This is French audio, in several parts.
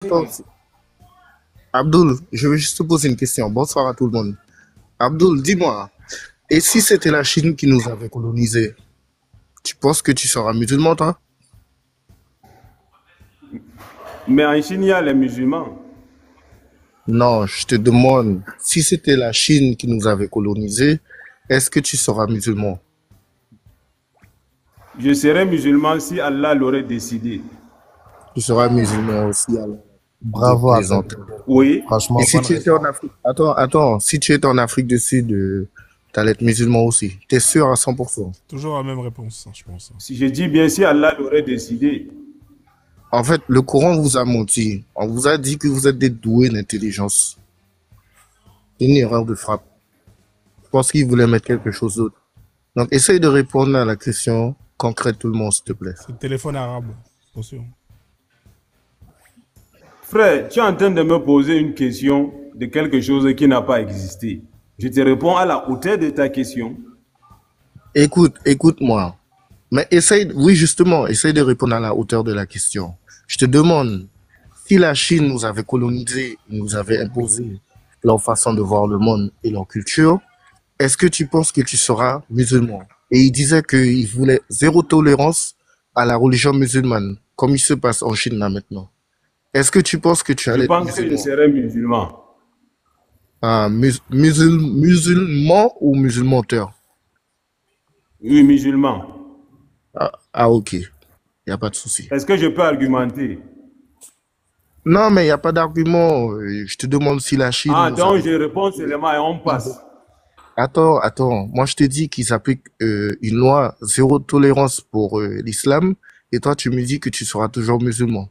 Attends, Abdul, je veux juste te poser une question. Bonsoir à tout le monde. Abdul, dis-moi, et si c'était la Chine qui nous avait colonisés, tu penses que tu seras musulman, toi? Mais en Chine, il y a les musulmans. Non, je te demande, si c'était la Chine qui nous avait colonisés, est-ce que tu seras musulman? Je serais musulman si Allah l'aurait décidé. Tu seras musulman aussi, alors. Je Bravo, Abdel. plaisante. Oui. Et Franchement, si bonne tu étais en réponse. Afrique, attends, si tu étais en Afrique du Sud, t'allais être musulman aussi. T'es sûr à 100%? Toujours la même réponse, hein, je pense. Si je dis bien si Allah l'aurait décidé. En fait, le Coran vous a menti. On vous a dit que vous êtes des doués d'intelligence. C'est une erreur de frappe. Je pense qu'il voulait mettre quelque chose d'autre. Donc, essaye de répondre à la question concrète, tout le monde, s'il te plaît. C'est le téléphone arabe, attention. Frère, tu es en train de me poser une question de quelque chose qui n'a pas existé. Je te réponds à la hauteur de ta question. Écoute-moi. Mais essaye, oui, justement, essaye de répondre à la hauteur de la question. Je te demande, si la Chine nous avait colonisés, nous avait imposé leur façon de voir le monde et leur culture, est-ce que tu penses que tu seras musulman? Et il disait qu'il voulait zéro tolérance à la religion musulmane, comme il se passe en Chine là maintenant. Est-ce que tu penses que tu Je allais être pense que je musulman? serais musulman. Ah, musulman ou musulmanteur? Oui, musulman. Ok, il n'y a pas de souci. Est-ce que je peux argumenter? Non, mais il n'y a pas d'argument. Je te demande si la Chine Ah, nous donc avait... je réponds seulement et on passe. Attends. Moi, je te dis qu'ils appliquent une loi zéro tolérance pour l'islam, et toi, tu me dis que tu seras toujours musulman.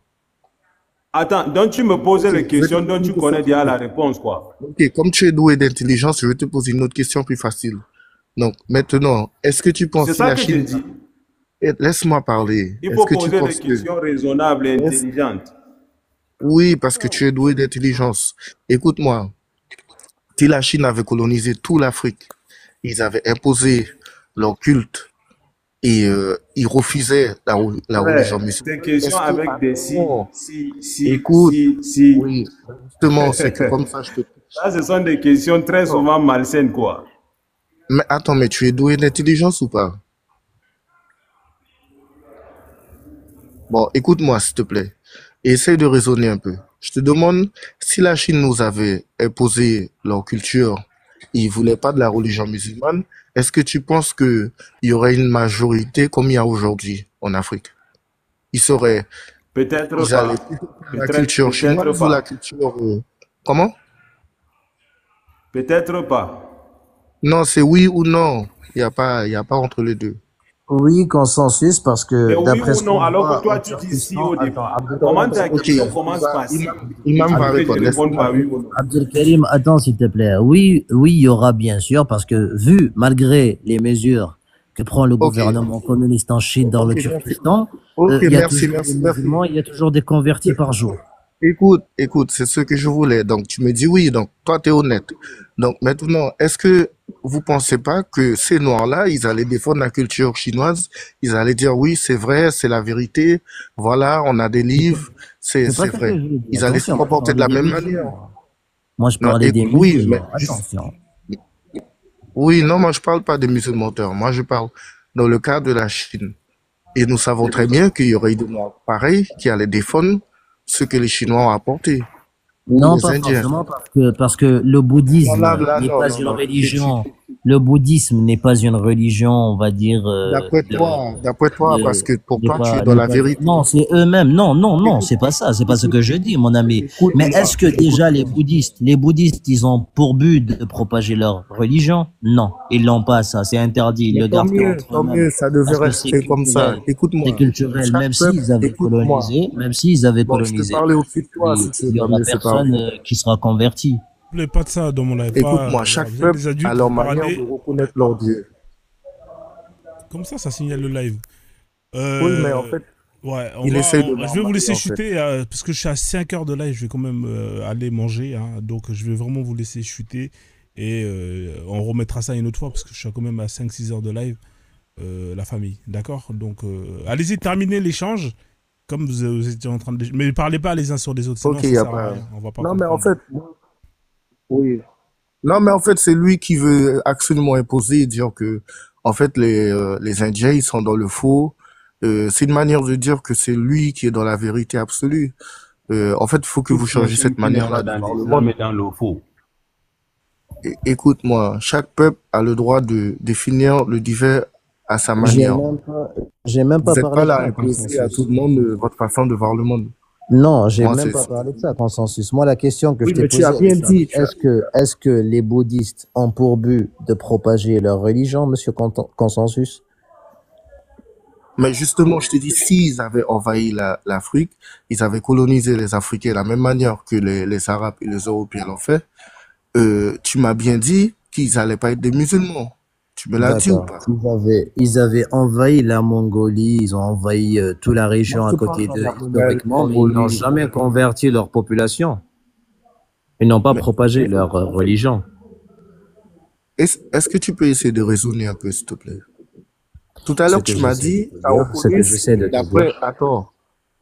Attends, donc tu me poses Ok, les je vais te questions poser dont une tu question connais déjà facile. la réponse, quoi. Ok, comme tu es doué d'intelligence, je vais te poser une autre question plus facile. Donc, maintenant, est-ce que tu penses C'est si ça la que je Chine... dis. Laisse-moi parler. Il Est-ce faut que tu poser des penses que... questions raisonnables et Laisse- intelligentes. Oui, parce que tu es doué d'intelligence. Écoute-moi, si la Chine avait colonisé toute l'Afrique, ils avaient imposé leur culte et ils refusaient la religion Frère, tes musulmane, questions est-ce que... avec des si, Attends, si, si, écoute, si, si. oui, justement, c'est que comme ça, je te... Ça, ce sont des questions très Attends, souvent malsaines, quoi. mais tu es doué d'intelligence ou pas? Bon, écoute-moi, s'il te plaît. Et essaye de raisonner un peu. Je te demande, si la Chine nous avait imposé leur culture, ils voulaient pas de la religion musulmane, est-ce que tu penses que il y aurait une majorité comme il y a aujourd'hui en Afrique? Ils seraient, Peut-être ils allaient pas. plutôt prendre la Peut-être, culture peut-être chinoise ou la pas. culture, comment? Peut-être pas. Non, c'est oui ou non. Il y a pas entre les deux. Oui, consensus, parce C'est que oui d'après ou ce non, qu'on alors que voit en toi, tu dis si Turkestan, au attends, départ. Abdel, Comment ta Ok, question commence par si et Imam tu va veux que je répondre. réponde Laisse-moi par oui répondre. ou non? Abdelkarim, attends s'il te plaît. Oui, oui, il y aura bien sûr, parce que vu, malgré les mesures que prend le Ok, gouvernement communiste en Chine dans ok, le merci. Turkestan, Ok, il y a merci, toujours des merci, merci. musulmans, il y a toujours des convertis par jour. Écoute, c'est ce que je voulais. Donc, tu me dis oui. Donc, toi, tu es honnête. Donc, maintenant, est-ce que vous pensez pas que ces Noirs-là, ils allaient défendre la culture chinoise? Ils allaient dire oui, c'est vrai, c'est la vérité. Voilà, on a des livres, C'est pas c'est ça que vrai. je veux dire. Ils allaient se Attention, moi je comporter de parlais la des même manière. musulmans. Moi je Non, parlais des oui, mais musulmans. Attention. oui, non, moi, je parle pas des musulmans. Moi, je parle dans le cas de la Chine. Et nous savons très bien qu'il y aurait eu des Noirs pareils qui allaient défendre ce que les Chinois ont apporté. Ou Non, les pas Indiens. forcément, parce que le Non, là, bouddhisme là, n'est non, pas non, une non. religion. Le bouddhisme n'est pas une religion, on va dire, D'après toi, parce que pour toi, tu es dans n'est la pas, vérité. non, c'est eux-mêmes. Non, non, non, Écoute, c'est pas ça. C'est pas ce écoute, que je dis, mon ami. Mais écoute-moi, est-ce que déjà écoute-moi. les bouddhistes, ils ont pour but de propager leur religion? Non, ils l'ont pas, ça. C'est interdit. Ils Mais le gardent qu'entre tant eux-mêmes. mieux, ça Parce devait que c'est rester comme ça. culturel. C'est Écoute-moi. culturel. Chaque peuple, écoute-moi. Même s'ils avaient Bon, je te colonisé, parlais au-dessus de toi, si tu veux il y pas me aura laisser parler. personne qui sera converti. Ne plaît pas de ça dans mon live. Pas, Écoute-moi, voilà, chaque vous êtes peuple des a adultes, leur vous manière de parlez. reconnaître leur Dieu. Comme ça signale le live. Oui, mais en Euh, fait, ouais, il essaye de je vais vous normaler, laisser en fait. chuter parce que je suis à 5 heures de live. Je vais quand même aller manger. Hein, donc, je vais vraiment vous laisser chuter. Et on remettra ça une autre fois parce que je suis quand même à 5 6 heures de live. La famille, d'accord. Donc, allez-y, terminez l'échange. Comme vous étiez en train de... Mais parlez pas les uns sur les autres, sinon Ok, ça y a sert à pas. rien. On va pas Non, mais en comprendre. fait, oui. Non, mais en fait, c'est lui qui veut absolument imposer et dire que, en fait, les Indiens, ils sont dans le faux. C'est une manière de dire que c'est lui qui est dans la vérité absolue. En fait, il faut que Toute vous changiez personne cette qui n'est pas manière-là de dans voir le l'islam monde. est dans le faux. Écoute-moi, chaque peuple a le droit de définir le divin à sa J'ai manière. même pas, j'ai même Vous pas n'êtes pas parlé de là à ça, imposer à tout consensus. le monde votre façon de voir le monde. Non, j'ai Moi, même pas parlé de ça, consensus. Moi, la question que je Oui, t'ai mais tu as posée, elle bien est simple. dit. Est-ce que les bouddhistes ont pour but de propager leur religion, monsieur Consensus? Mais justement, je te dis, s'ils avaient envahi l'Afrique, ils avaient colonisé les Africains de la même manière que les Arabes et les Européens l'ont fait, tu m'as bien dit qu'ils n'allaient pas être des musulmans. Tu me l'as dit ou D'accord. pas? Ils avaient envahi la Mongolie, ils ont envahi toute la région Moi, à je te parle côté pas de d'eux la historiquement, mais ils n'ont Mongolie. jamais converti leur population. Ils n'ont pas Mais propagé leur religion. est-ce que tu peux essayer de raisonner un peu, s'il te plaît? Tout à Ce l'heure, que tu m'as j'essaie de dit, te ça dire, ce que oppose, j'essaie de te dire,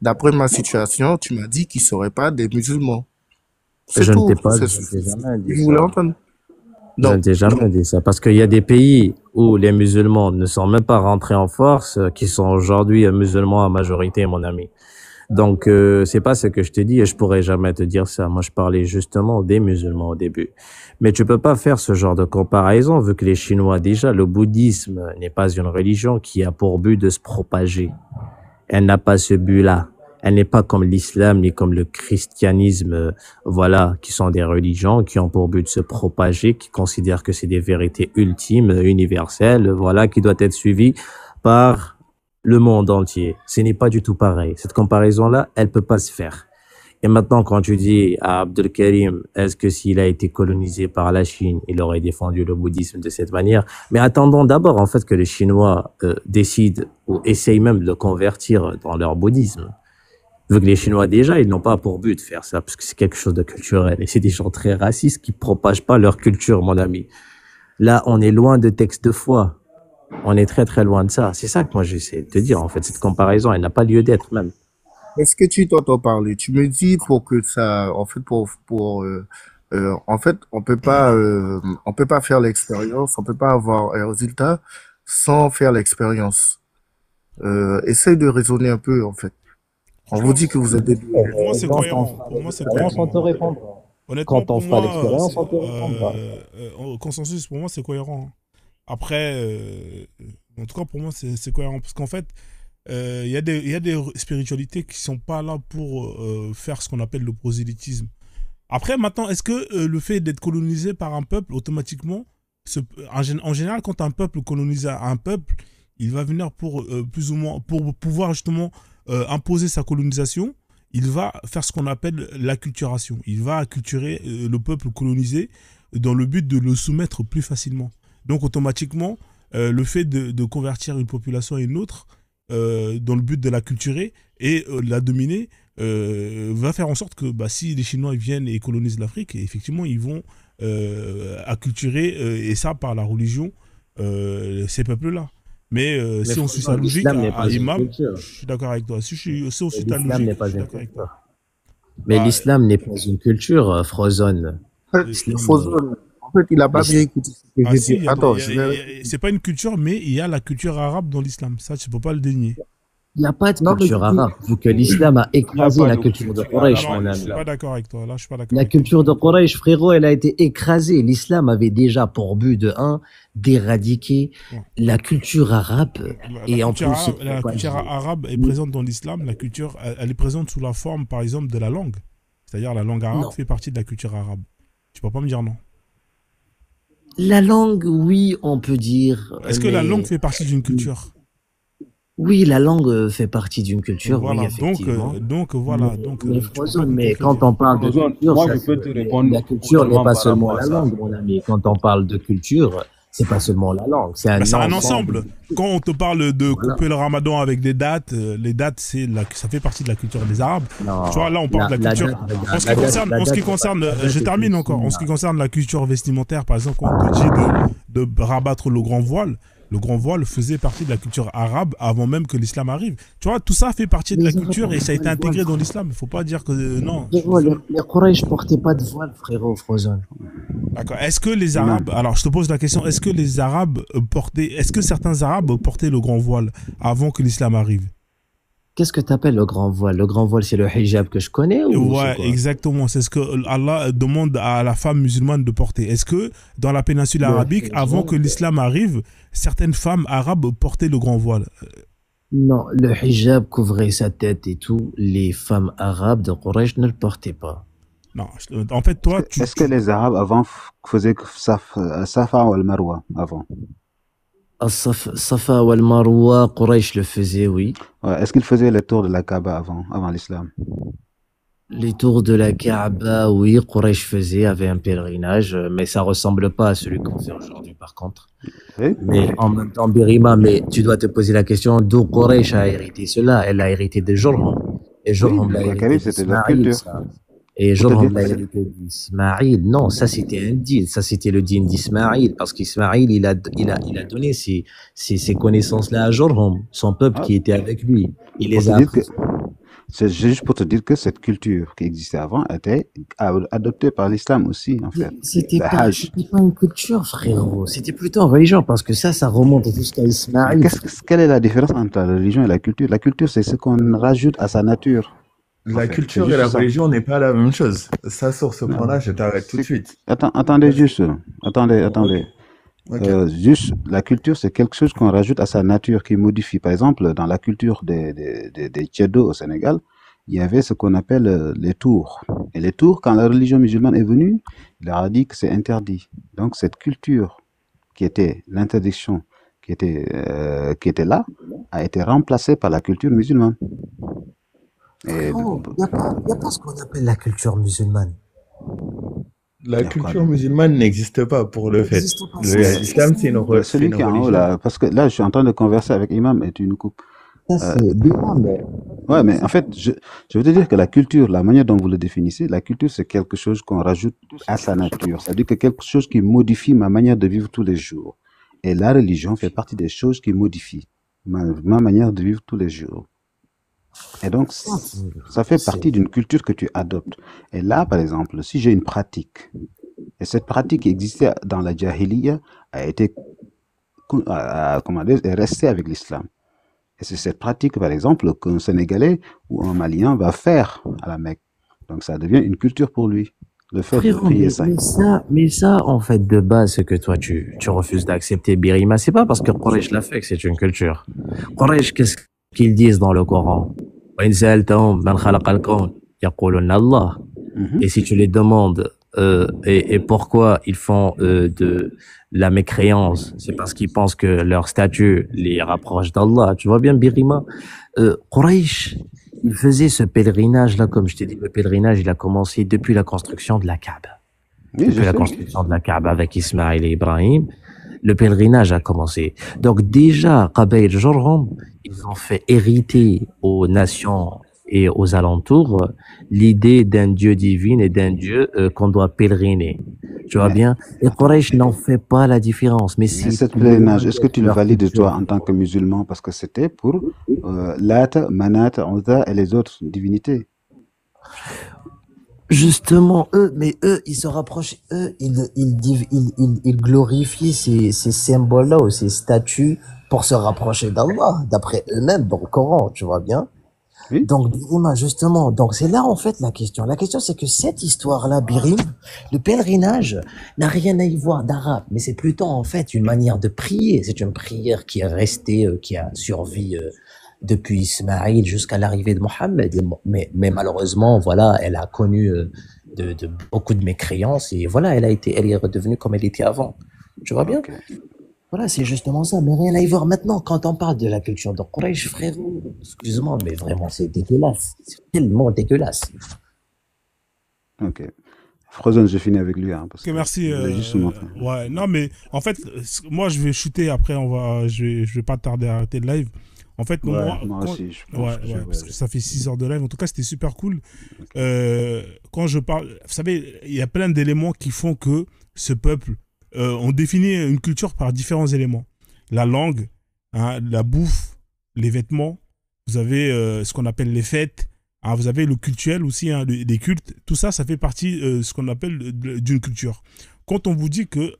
d'après ma situation, tu m'as dit qu'ils ne seraient pas des musulmans. C'est je ne t'ai tout. pas, C'est je ne ce t'ai jamais que dit je voulais ça. entendre. Je ne Donc, t'ai jamais dit ça, parce qu'il y a des pays où les musulmans ne sont même pas rentrés en force, qui sont aujourd'hui musulmans à majorité, mon ami. Donc, c'est pas ce que je te dis et je pourrais jamais te dire ça. Moi, je parlais justement des musulmans au début. Mais tu peux pas faire ce genre de comparaison vu que les Chinois, déjà, le bouddhisme n'est pas une religion qui a pour but de se propager. Elle n'a pas ce but-là. Elle n'est pas comme l'islam ni comme le christianisme, voilà, qui sont des religions qui ont pour but de se propager, qui considèrent que c'est des vérités ultimes, universelles, voilà, qui doivent être suivies par le monde entier. Ce n'est pas du tout pareil. Cette comparaison-là, elle peut pas se faire. Et maintenant, quand tu dis à Abdel Karim, est-ce que s'il a été colonisé par la Chine, il aurait défendu le bouddhisme de cette manière? Mais attendons d'abord, en fait, que les Chinois décident ou essayent même de le convertir dans leur bouddhisme. Vu que les Chinois, déjà, ils n'ont pas pour but de faire ça, parce que c'est quelque chose de culturel. Et c'est des gens très racistes qui propagent pas leur culture, mon ami. Là, on est loin de textes de foi. On est très, très loin de ça. C'est ça que moi, j'essaie de te dire, en fait. Cette comparaison, elle n'a pas lieu d'être, même. est-ce que tu t'entends parler? Tu me dis pour que ça, en fait, en fait, on peut pas faire l'expérience, on peut pas avoir un résultat sans faire l'expérience. Essaye de raisonner un peu, en fait. On vous Franchement, dit que vous êtes des pour moi, c'est cohérent. Pour moi, c'est cohérent. Honnêtement, Quand on pour fera moi, l'expérience, on te répondra. consensus, pour moi, c'est cohérent. Après, en tout cas, pour moi, c'est cohérent. Parce qu'en fait, il y a des spiritualités qui sont pas là pour faire ce qu'on appelle le prosélytisme. Après, maintenant, est-ce que le fait d'être colonisé par un peuple, automatiquement, en général, quand un peuple colonise un peuple, il va venir pour plus ou moins, pour pouvoir justement imposer sa colonisation, il va faire ce qu'on appelle l'acculturation. Il va acculturer le peuple colonisé dans le but de le soumettre plus facilement. Donc, automatiquement, le fait de convertir une population à une autre, dans le but de la culturer et la dominer, va faire en sorte que si les Chinois viennent et colonisent l'Afrique, effectivement, ils vont acculturer, et ça par la religion, ces peuples-là. Mais si on suit sa logique, l'islam n'est pas une Imam, culture. je suis d'accord avec toi. Si on suit ta L'islam n'est logique, pas je suis une d'accord avec toi. culture. Mais Bah, l'islam n'est pas une culture, Frozone. L'islam, En fait, il a pas bien écouté ce que j'ai si, dit. Attends, je vais... c'est pas une culture, mais il y a la culture arabe dans l'islam. Ça, tu peux pas le dénier. il n'y a pas de Non, mais culture arabe, vu que l'islam a écrasé Il y a pas la de culture de culture Quraysh, arabe. mon Je ami. suis pas d'accord avec toi. Là, je suis pas d'accord. La avec toi. culture de Quraysh, frérot, elle a été écrasée. L'islam avait déjà pour but d'éradiquer Ouais. la culture arabe. Et en plus, La culture arabe est présente dans l'islam. La culture, elle est présente sous la forme, par exemple, de la langue. C'est-à-dire, la langue arabe Non. fait partie de la culture arabe. Tu peux pas me dire non. La langue, oui, on peut dire. Est-ce que la mais- langue fait partie d'une culture? Oui, la langue fait partie d'une culture, Voilà. oui, effectivement. Donc voilà. Donc, Mais tu peux Frozone, pas me mais contredire. quand on parle de Frozone, culture, moi, ça, je peux te répondre la culture n'est autrement pas par seulement rapport la à ça. langue, mon ami. Quand on parle de culture, c'est pas seulement la langue, c'est un C'est un ensemble. ensemble. Quand on te parle de Voilà. couper le ramadan avec des dates, les dates, ça fait partie de la culture des Arabes. Non. Tu vois, là, on parle de la culture. En ce qui concerne, je termine encore. En ce qui concerne la culture vestimentaire, par exemple, quand on te dit de rabattre le grand voile, le grand voile faisait partie de la culture arabe avant même que l'islam arrive. Tu vois, tout ça fait partie de la Les Arabes culture et ça a portaient été pas de intégré voile, dans frère. l'islam. Il faut pas dire que non. Frérot, les Quraysh portaient pas de voile, frérot, Frozone. D'accord. Est-ce que les Non. Arabes, alors je te pose la question, est-ce que les Arabes portaient, est-ce que certains Arabes portaient le grand voile avant que l'islam arrive? Qu'est-ce que t'appelles le grand voile? Le grand voile, c'est le hijab que je connais ou c'est Ouais, quoi? exactement. C'est ce que Allah demande à la femme musulmane de porter. Est-ce que dans la péninsule Le arabique, avant que hijab. l'islam arrive, certaines femmes arabes portaient le grand voile? Non, le hijab couvrait sa tête et tout. Les femmes arabes de Quraysh ne le portaient pas. Non. En fait, toi, Est-ce que les Arabes avant faisaient Safa ou Al-Marwa avant? Safa wal Marwa, Quraysh le faisait, oui. Ouais, est-ce qu'ils faisaient les tours de la Kaaba avant l'islam? Les tours de la Kaaba, oui, Quraysh faisait, avait un pèlerinage, mais ça ressemble pas à celui qu'on fait aujourd'hui, par contre. Oui. Mais en même temps, Birima, mais tu dois te poser la question d'où Quraysh a hérité cela. Elle a hérité de Jorham. Et Jorham l'a le hérité Karim, c'était leur d'Ismaïl, culture. ça. Et Pour te Jorham dire l'a que hérité d'Ismaïl. Non, ça c'était un deal. Ça c'était le dîn d'Ismaïl. Parce qu'Ismaïl, il a donné ces connaissances-là à Jorham, son peuple Ah, qui était avec lui. Il pour les te a dire que appris. c'est juste pour te dire que cette culture qui existait avant était adoptée par l'islam aussi, en fait. C'était Le Hajj. pas une culture, frérot. C'était plutôt une religion parce que ça remonte jusqu'à Mais Ismaïl. quelle est la différence entre la religion et la culture? La culture, c'est ce qu'on rajoute à sa nature. En La fait, c'est culture et juste la ça. religion n'est pas la même chose. Ça, sur ce Non. point-là, je t'arrête tout de C'est- suite. Attendez juste. Attendez. Ok. Juste, la culture, c'est quelque chose qu'on rajoute à sa nature, qui modifie. Par exemple, dans la culture des Tchédos au Sénégal, il y avait ce qu'on appelle les tours. Et les tours, quand la religion musulmane est venue, il leur a dit que c'est interdit. Donc, cette culture qui était l'interdiction, qui était là, a été remplacée par la culture musulmane. Et Frérot, il n'y a pas ce qu'on appelle la culture musulmane. La il y a quoi culture musulmane n'existe pas pour le Ça fait. n'existe pas. Ça, L'islam, c'est c'est celui une qui est en haut religion. là, parce que là, je suis en train de converser avec Imam et tu nous coupes. c'est bien, mais Ouais, mais en fait, je veux te dire que la culture, la manière dont vous le définissez, la culture, c'est quelque chose qu'on rajoute à sa nature. C'est-à-dire que quelque chose qui modifie ma manière de vivre tous les jours. Et la religion fait partie des choses qui modifient ma manière de vivre tous les jours. Et donc, ça fait partie d'une culture que tu adoptes. Et là, par exemple, si j'ai une pratique, et cette pratique qui existait dans la Jahiliya a été, comment dire, est restée avec l'islam. Et c'est cette pratique, par exemple, qu'un Sénégalais ou un Malien va faire à la Mecque. Donc ça devient une culture pour lui, le fait de frérot, prier ça. mais ça, en fait, de base, ce que toi, tu refuses d'accepter, Birima, c'est pas parce que Quraysh l'a fait que c'est une culture. Quraysh, qu'est-ce qu'ils disent dans le Coran? وإن سألتهم من خلق الكون يقولون الله. Mhm. Et si tu les demandes et pourquoi ils font de la mécréance, c'est parce qu'ils pensent que leur statut les rapproche d'Allah. Tu vois bien, Birima, Quraysh, il faisait ce pèlerinage-là, comme je t'ai dit, le pèlerinage, il a commencé depuis la construction de la Kaaba. Oui, je Depuis la sais. construction de la Kaaba avec Ismaël et Ibrahim, le pèlerinage a commencé. Donc déjà, Qabaïl Jorham, ils ont fait hériter aux nations et aux alentours l'idée d'un Dieu divin et d'un Dieu qu'on doit pèleriner. Tu vois Mais, bien? Et Quraysh n'en fait pas la différence. Mais mais c'est cette plus pèlerinage, loin est-ce que d'être tu le leur valides toi culture. en tant que musulman? Parce que c'était pour Lat, Manat, Uzza et les autres divinités. Justement, eux, ils se rapprochent, ils glorifient ces symboles-là ou ces statues pour se rapprocher d'Allah, d'après eux-mêmes dans le Coran, tu vois bien? Oui. Donc, Birim, justement, donc c'est là en fait la question. La question, c'est que cette histoire-là, Birim, le pèlerinage, n'a rien à y voir d'arabe, mais c'est plutôt en fait une manière de prier. C'est une prière qui est restée, qui a survécu depuis Ismaïl jusqu'à l'arrivée de Mohammed. Mais malheureusement, voilà, elle a connu de beaucoup de mécréances et voilà, elle est redevenue comme elle était avant. Tu vois bien? Ok. Voilà, c'est justement ça, mais rien à y voir maintenant. Quand on parle de la culture de Quraysh, frérot, excuse-moi, mais vraiment, c'est dégueulasse. C'est tellement dégueulasse. Ok. Frozen, j'ai fini avec lui, hein, parce Ok, que merci. je voulais juste montrer. Ouais, non, mais en fait, moi, je vais shooter après. Je vais pas tarder à arrêter le live. En fait, Ouais, moi, moi quand- aussi, je pense ouais, que je ouais, vais parce que aller. ça fait 6 heures de live. En tout cas, c'était super cool. Quand je parle, vous savez, il y a plein d'éléments qui font que ce peuple, on définit une culture par différents éléments. la langue, hein, la bouffe, les vêtements, vous avez ce qu'on appelle les fêtes, hein, vous avez le cultuel aussi, hein, les cultes, tout ça, ça fait partie ce qu'on appelle d'une culture. Quand on vous dit que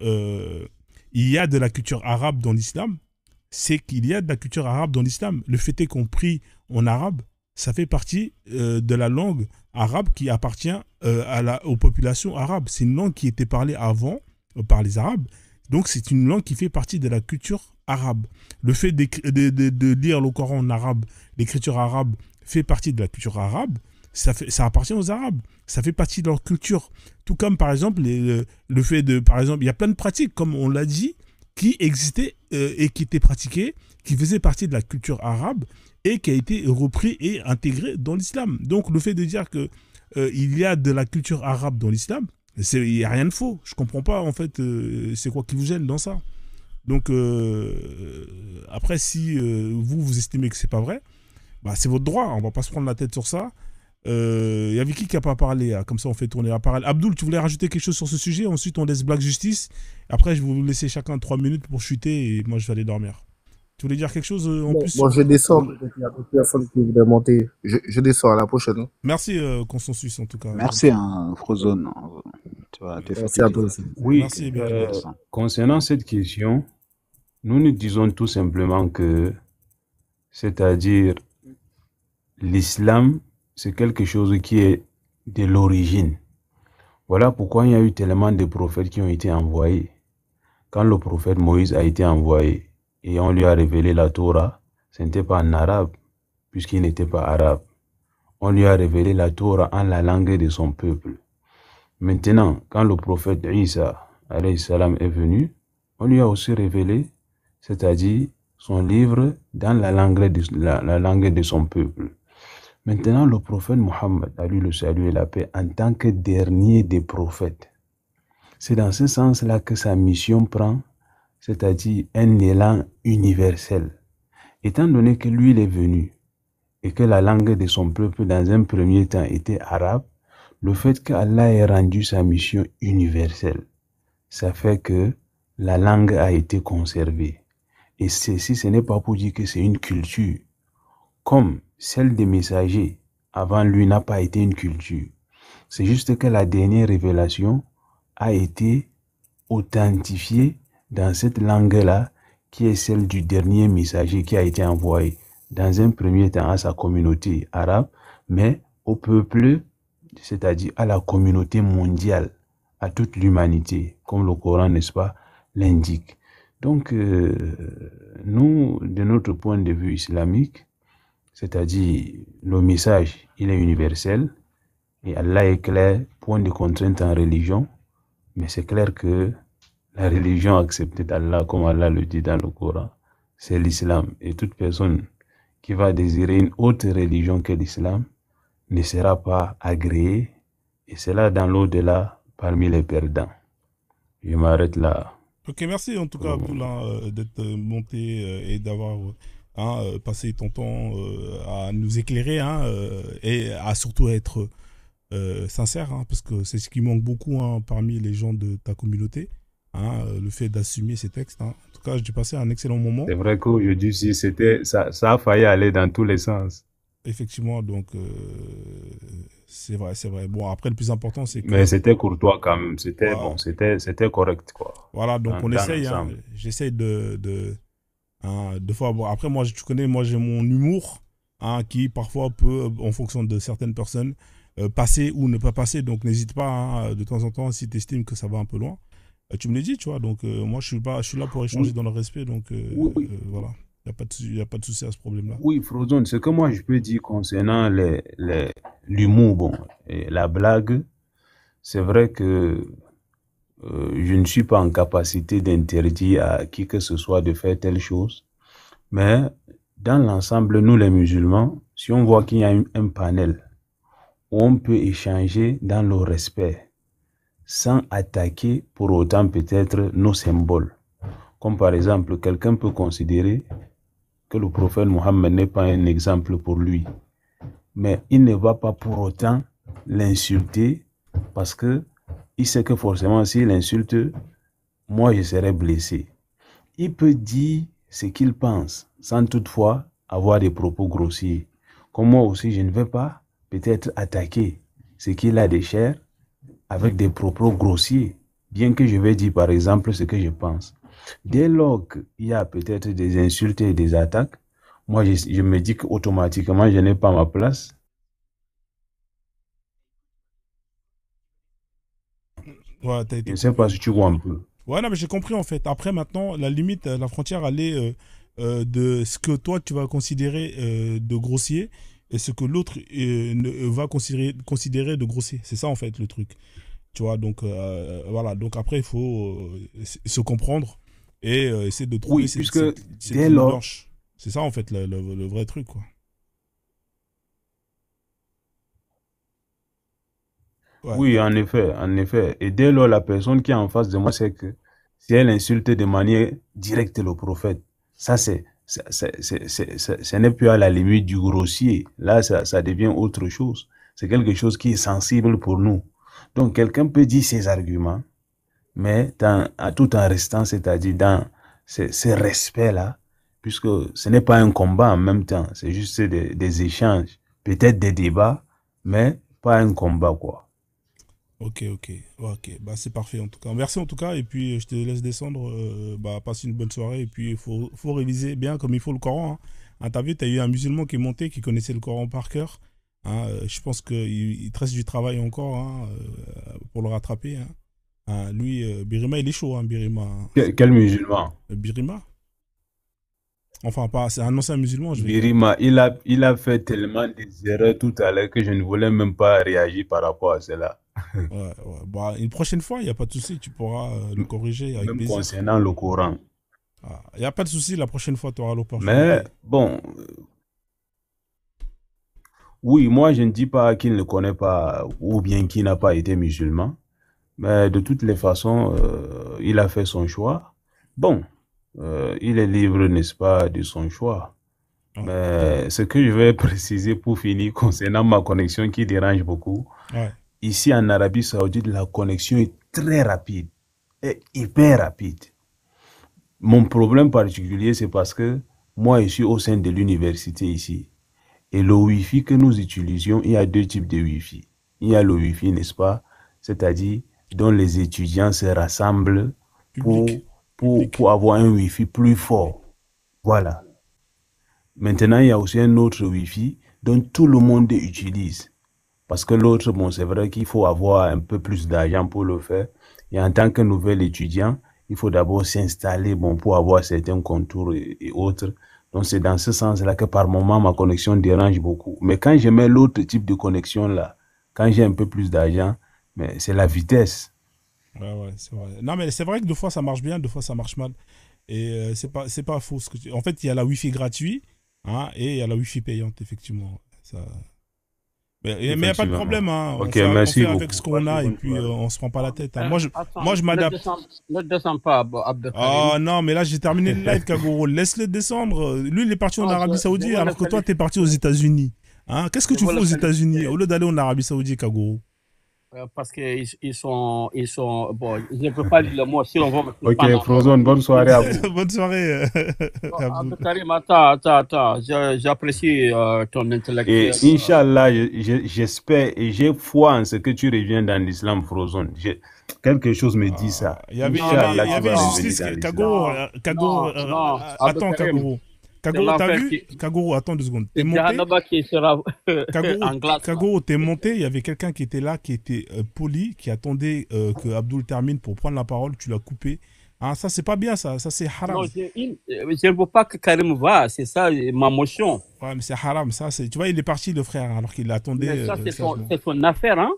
il y a de la culture arabe dans l'islam, c'est qu'il y a de la culture arabe dans l'islam. Le fait est qu'on prie en arabe, ça fait partie de la langue arabe qui appartient aux populations arabes. C'est une langue qui était parlée avant par les Arabes. Donc, c'est une langue qui fait partie de la culture arabe. Le fait de lire le Coran en arabe, l'écriture arabe fait partie de la culture arabe. Ça appartient aux Arabes. Ça fait partie de leur culture. Tout comme, par exemple, le fait de... Par exemple, il y a plein de pratiques, comme on l'a dit, qui existaient et qui étaient pratiquées, qui faisaient partie de la culture arabe et qui a été repris et intégré dans l'islam. Donc, le fait de dire que il y a de la culture arabe dans l'islam, il n'y a rien de faux. Je ne comprends pas, en fait, c'est quoi qui vous gêne dans ça. Donc, après, si vous estimez que c'est pas vrai, bah, c'est votre droit. On ne va pas se prendre la tête sur ça. Il y avait qui n'a pas parlé hein. Comme ça, on fait tourner la parole. Abdoul, tu voulais rajouter quelque chose sur ce sujet? Ensuite, on laisse Black Justice. Après, je vais vous laisser chacun 3 minutes pour chuter et moi, je vais aller dormir. Tu voulais dire quelque chose en plus Moi, je descends. Peut-être qu'il y a d'autres personnes qui voudraient monter. Je descends à la prochaine. Hein. Merci, Consensus, en tout cas. Merci, hein, Frozone. Tu vois, Merci à toi aussi. Oui, Merci, concernant cette question, nous nous disons tout simplement que, c'est-à-dire, l'islam, c'est quelque chose qui est de l'origine. Voilà pourquoi il y a eu tellement de prophètes qui ont été envoyés. Quand le prophète Moïse a été envoyé et on lui a révélé la Torah, ce n'était pas en arabe, puisqu'il n'était pas arabe. On lui a révélé la Torah en la langue de son peuple. Maintenant, quand le prophète Isa alayhi salam est venu, on lui a aussi révélé, c'est-à-dire son livre dans la langue de son peuple. Maintenant, le prophète Mohammed, à lui le salut et la paix, en tant que dernier des prophètes, c'est dans ce sens-là que sa mission prend, c'est-à-dire un élan universel. Étant donné que lui, il est venu et que la langue de son peuple, dans un premier temps, était arabe, le fait qu'Allah ait rendu sa mission universelle, ça fait que la langue a été conservée. Et ceci, ce n'est pas pour dire que c'est une culture, comme celle des messagers avant lui n'a pas été une culture. C'est juste que la dernière révélation a été authentifiée dans cette langue-là, qui est celle du dernier messager qui a été envoyé dans un premier temps à sa communauté arabe, mais au peuple, c'est-à-dire à la communauté mondiale, à toute l'humanité, comme le Coran, n'est-ce pas, l'indique. Donc, nous, de notre point de vue islamique, c'est-à-dire le message, il est universel, et Allah est clair, point de contrainte en religion, mais c'est clair que la religion acceptée d'Allah, comme Allah le dit dans le Coran, c'est l'islam. Et toute personne qui va désirer une autre religion que l'islam ne sera pas agréée, et c'est là dans l'au-delà parmi les perdants. Je m'arrête là. Ok, merci en tout cas, Abdullah, d'être monté et d'avoir passé ton temps à nous éclairer et à surtout être sincère, parce que c'est ce qui manque beaucoup parmi les gens de ta communauté, le fait d'assumer ces textes. En tout cas, j'ai passé un excellent moment. C'est vrai qu'aujourd'hui, si ça a failli aller dans tous les sens. Effectivement, donc c'est vrai. Bon, après, le plus important, c'est que... Mais c'était courtois quand même, c'était bon, c'était correct, quoi. Voilà, donc on essaye, j'essaye de fois... Bon, après, moi, tu connais, moi, j'ai mon humour, qui parfois peut, en fonction de certaines personnes, passer ou ne pas passer, donc n'hésite pas, de temps en temps, si tu estimes que ça va un peu loin, tu me le dis, tu vois, donc moi, je suis là pour échanger dans le respect, donc voilà. Il n'y a pas de souci à ce problème-là. Oui, Frozone, ce que moi je peux dire concernant l'humour, et la blague, c'est vrai que je ne suis pas en capacité d'interdire à qui que ce soit de faire telle chose, mais dans l'ensemble, nous les musulmans, si on voit qu'il y a un panel où on peut échanger dans le respect, sans attaquer pour autant peut-être nos symboles, comme par exemple, quelqu'un peut considérer que le prophète Mohammed n'est pas un exemple pour lui. Mais il ne va pas pour autant l'insulter parce que il sait que forcément s'il l'insulte, moi je serai blessé. Il peut dire ce qu'il pense, sans toutefois avoir des propos grossiers. Comme moi aussi, je ne vais pas peut-être attaquer ce qu'il a de cher avec des propos grossiers, bien que je vais dire par exemple ce que je pense. Dès lors qu'il y a peut-être des insultes et des attaques, moi je me dis qu'automatiquement je n'ai pas ma place. Ouais, t'as Je été ne sais pas coupé. si tu vois un peu. Ouais, non, mais j'ai compris en fait. Après, maintenant, la limite, la frontière, elle est de ce que toi, tu vas considérer de grossier et ce que l'autre va considérer de grossier. C'est ça en fait le truc. Tu vois, donc voilà. Donc après, il faut se comprendre et essayer de trouver Oui, puisque cette dès ligne lors, blanche. C'est ça en fait le vrai truc, quoi. Ouais. oui, en effet. Et dès lors, la personne qui est en face de moi, c'est que si elle insulte de manière directe le prophète, ça ce n'est plus à la limite du grossier. Là, ça devient autre chose. C'est quelque chose qui est sensible pour nous. Donc, quelqu'un peut dire ses arguments, mais tout en restant, c'est-à-dire dans ce respect-là, puisque ce n'est pas un combat en même temps, c'est juste des échanges, peut-être des débats, mais pas un combat, quoi. Ok, ok. Ouais, ok. Bah, c'est parfait en tout cas. Merci en tout cas. Et puis, je te laisse descendre. Bah, passe une bonne soirée. Et puis, faut réviser bien comme il faut le Coran. Hein. Hein, t'as vu, t'as eu un musulman qui est monté, qui connaissait le Coran par cœur. Hein, je pense qu'il te reste du travail encore hein, pour le rattraper. Hein. Hein, lui, Birima, il est chaud, hein, Birima. Hein. Quel musulman? Birima? Enfin, pas, c'est un ancien musulman, je vais dire. Birima, il a fait tellement des erreurs tout à l'heure que je ne voulais même pas réagir par rapport à cela. Ouais, ouais. Bah, une prochaine fois, il n'y a pas de souci. Tu pourras le corriger avec Même plaisir. concernant le Coran. Il n'y a pas de souci. La prochaine fois, tu auras Mais l'opportunité. bon, oui, moi je ne dis pas qu'il ne connaît pas ou bien qu'il n'a pas été musulman, mais de toutes les façons, il a fait son choix. Bon, il est libre, n'est-ce pas, de son choix. Ouais, Mais ce que je vais préciser pour finir concernant ma connexion qui dérange beaucoup, ouais. ici en Arabie Saoudite, la connexion est très rapide, est hyper rapide. Mon problème particulier, c'est parce que moi, je suis au sein de l'université ici. Et le Wi-Fi que nous utilisions, il y a deux types de Wi-Fi. Il y a le Wi-Fi, n'est-ce pas? C'est-à-dire dont les étudiants se rassemblent pour, Public. pour, Public. pour avoir un Wi-Fi plus fort. Voilà. Maintenant, il y a aussi un autre Wi-Fi dont tout le monde utilise. Parce que l'autre, bon, c'est vrai qu'il faut avoir un peu plus d'argent pour le faire. Et en tant que nouvel étudiant, il faut d'abord s'installer, bon, pour avoir certains contours et autres. Donc, c'est dans ce sens-là que par moment, ma connexion dérange beaucoup. Mais quand je mets l'autre type de connexion là, quand j'ai un peu plus d'argent, mais c'est la vitesse. Ouais, ouais, c'est vrai. Non, mais c'est vrai que deux fois ça marche bien, deux fois ça marche mal. Et c'est pas faux. En fait, il y a la Wi-Fi gratuite hein, et il y a la Wi-Fi payante, effectivement. Ça... Mais il n'y a pas de Effectivement. problème. Hein. Ok, On merci fait avec ce beaucoup. qu'on Passez a et bonne puis soirée. on se prend pas la tête. Hein. Attends, Moi, je m'adapte. ne descends pas, Abdelkarim. Oh non, mais là, j'ai terminé le live, Kagoro. Laisse-le descendre. Lui, il est parti en Non, Arabie je Saoudite veux le alors que toi, féliciter. tu es parti aux États-Unis. Hein? Qu'est-ce que Je tu veux fais le aux États-Unis féliciter. au lieu d'aller en Arabie Saoudite, Kagoro? Parce qu'ils sont, bon, je ne peux pas dire le mot, si on va me Ok, suspendre encore. Frozone, bonne soirée à vous. Bonne soirée, Non, Abdou. Abdelkarim, attends. J'apprécie ton Et intellectuel. Inch'Allah, j'espère et j'ai foi en ce que tu reviens dans l'islam, Frozone. Quelque chose me dit ça. Il y avait Inch'Allah, tu vas revenir justice. dans l'islam. Kagoro, Non, attends, Abdelkarim, Kagoro. c'est Kagoro, t'as l'enfer vu? Kagoro, attends 2 secondes. T'es c'est monté? Jahannama qui sera Kagoro, en glace. Là. Kagoro, t'es monté. Il y avait quelqu'un qui était là, qui était poli, qui attendait que Abdul termine pour prendre la parole. Tu l'as coupé. Hein, ça, c'est pas bien, ça. Ça, c'est haram. Non, je ne veux pas que Karim va, c'est ça ma motion. Ouais, mais c'est haram. Ça, c'est... Tu vois, il est parti, le frère, alors qu'il Mais attendait ça, sagement. c'est son affaire, hein.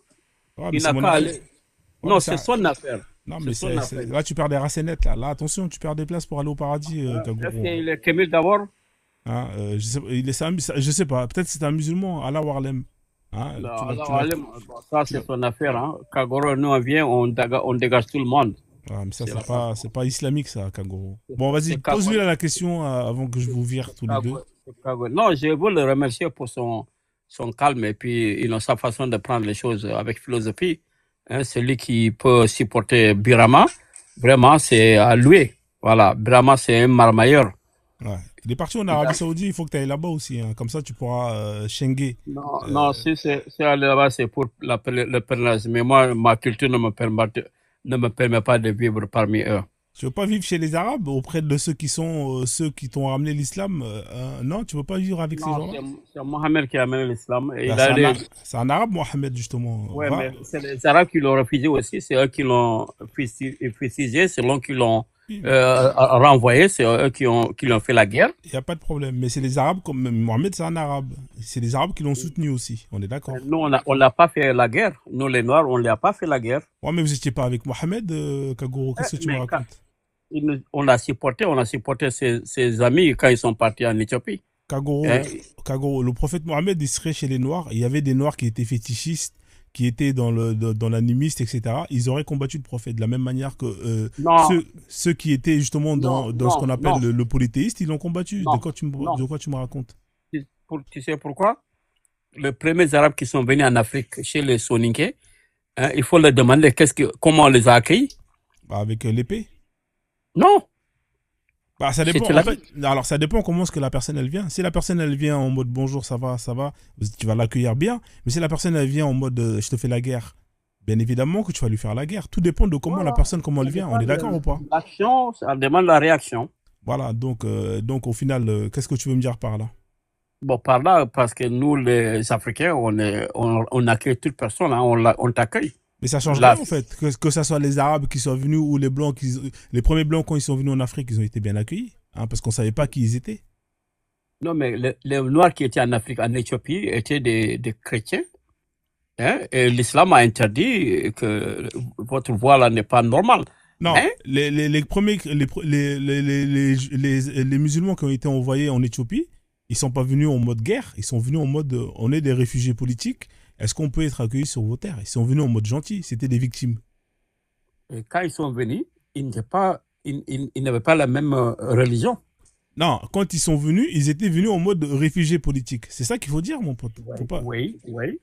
Ouais, mais Il c'est n'a mon qu'à affaire. aller. Ouais, Non, mais c'est ça... son affaire. Non, C'est mais son affaire. là, tu perds des racénettes, là. Là, attention, tu perds des places pour aller au paradis, Est-ce Kagoro. qu'il est Kémil d'abord? Hein, je sais pas. Peut-être c'est un musulman, Allah Warlem. Hein, Ça, c'est son affaire. Hein. Kagoro, nous, on vient, on dégage tout le monde. Ouais, mais ça, C'est c'est pas islamique, ça, Kagoro. Bon, vas-y, c'est pose-lui Kagoro. la question avant que je vous vire tous les deux. Non, je veux le remercier pour son calme et puis sa façon de prendre les choses avec philosophie. Hein, celui qui peut supporter Birama, vraiment, c'est à louer. Voilà, Birama, c'est un marmailleur. Ouais. Il est parti en Arabie Saoudite, il faut que tu ailles là-bas aussi. Hein. Comme ça, tu pourras shenguer. Non, si c'est aller là-bas, c'est pour le pèlerinage. Mais moi, ma culture ne me permet pas de vivre parmi eux. Tu veux pas vivre chez les Arabes, auprès de ceux qui sont ceux qui t'ont ramené l'islam non, tu veux pas vivre avec ces Non, gens-là. c'est Mohamed qui a amené l'islam. Et Bah, il a c'est un Arabe, Mohamed, justement. Ouais, Va. mais c'est les Arabes qui l'ont refusé aussi. C'est eux qui l'ont fusillé, c'est eux qui l'ont Oui, renvoyé, c'est eux qui lui ont fait la guerre. il n'y a pas de problème. Mais c'est les Arabes, comme Mohamed, c'est un Arabe. C'est les Arabes qui l'ont soutenu aussi. On est d'accord. Nous, on n'a pas fait la guerre. Nous, les Noirs, on n'a pas fait la guerre. Ouais, mais vous n'étiez pas avec Mohamed, Kagoro. Qu'est-ce que tu me Mais racontes? on a supporté ses amis quand ils sont partis en Éthiopie. Kagoro, Hein? Kagoro, le prophète Mohamed, il serait chez les Noirs. Il y avait des Noirs qui étaient fétichistes, qui étaient dans l'animiste, etc. Ils auraient combattu le prophète de la même manière que Non, ceux qui étaient justement non, dans ce qu'on non, appelle non, le polythéiste, ils l'ont combattu. non, De non. quoi tu me racontes? Tu sais pourquoi? Les premiers Arabes qui sont venus en Afrique chez les Soninké, hein, il faut leur demander comment on les a accueillis. Bah, avec l'épée. Non, Bah, ça dépend. c'était En la fait, alors ça dépend comment est-ce que la personne elle vient. Si la personne elle vient en mode bonjour, ça va, tu vas l'accueillir bien. Mais si la personne elle vient en mode je te fais la guerre, bien évidemment que tu vas lui faire la guerre. Tout dépend de comment la personne comment elle Ça vient. On dépend est d'accord ou pas? de l'action, ça demande la réaction. Voilà. Donc au final, qu'est-ce que tu veux me dire par là? Bon, par là, parce que nous, les Africains, on accueille toute personne, hein, on t'accueille. Mais ça change Là, rien en fait. Que ça soit les Arabes qui soient venus ou les Blancs, les premiers Blancs quand ils sont venus en Afrique, ils ont été bien accueillis. Hein, parce qu'on savait pas qui ils étaient. non, mais les Noirs qui étaient en Afrique, en Éthiopie, étaient des chrétiens. Hein, et l'islam a interdit que votre voix là n'est pas normale. Non, Hein? les premiers, les musulmans qui ont été envoyés en Éthiopie, ils sont pas venus en mode guerre, ils sont venus en mode on est des réfugiés politiques, est-ce qu'on peut être accueillis sur vos terres? Ils sont venus en mode gentil, c'était des victimes. Et quand ils sont venus, ils n'avaient pas la même religion. Non, quand ils sont venus, ils étaient venus en mode réfugiés politiques. C'est ça qu'il faut dire, mon pote. Faut pas. Oui, oui.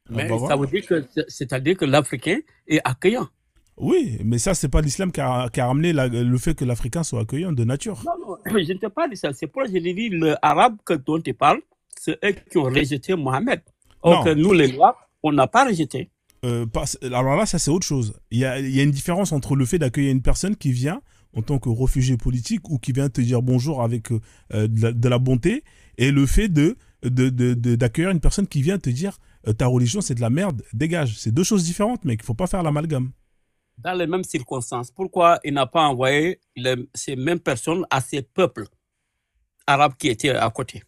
Ah Mais bah ça voilà. veut dire c'est-à-dire que l'Africain est accueillant. Oui, mais ça, c'est pas l'islam qui a ramené le fait que l'Africain soit accueillant de nature. Non, non, je ne t'ai pas dit ça. C'est pour ça que je dit l'arabe dont tu parles, c'est eux qui ont rejeté Mohamed. Or que Non, nous, les Noirs, on n'a pas rejeté. alors là, ça c'est autre chose. Il y a une différence entre le fait d'accueillir une personne qui vient en tant que réfugié politique ou qui vient te dire bonjour avec de la bonté et le fait d'accueillir une personne qui vient te dire ta religion c'est de la merde, dégage. C'est deux choses différentes, mec. Il faut pas faire l'amalgame. Dans les mêmes circonstances, pourquoi il n'a pas envoyé ces mêmes personnes à ces peuples arabes qui étaient à côté?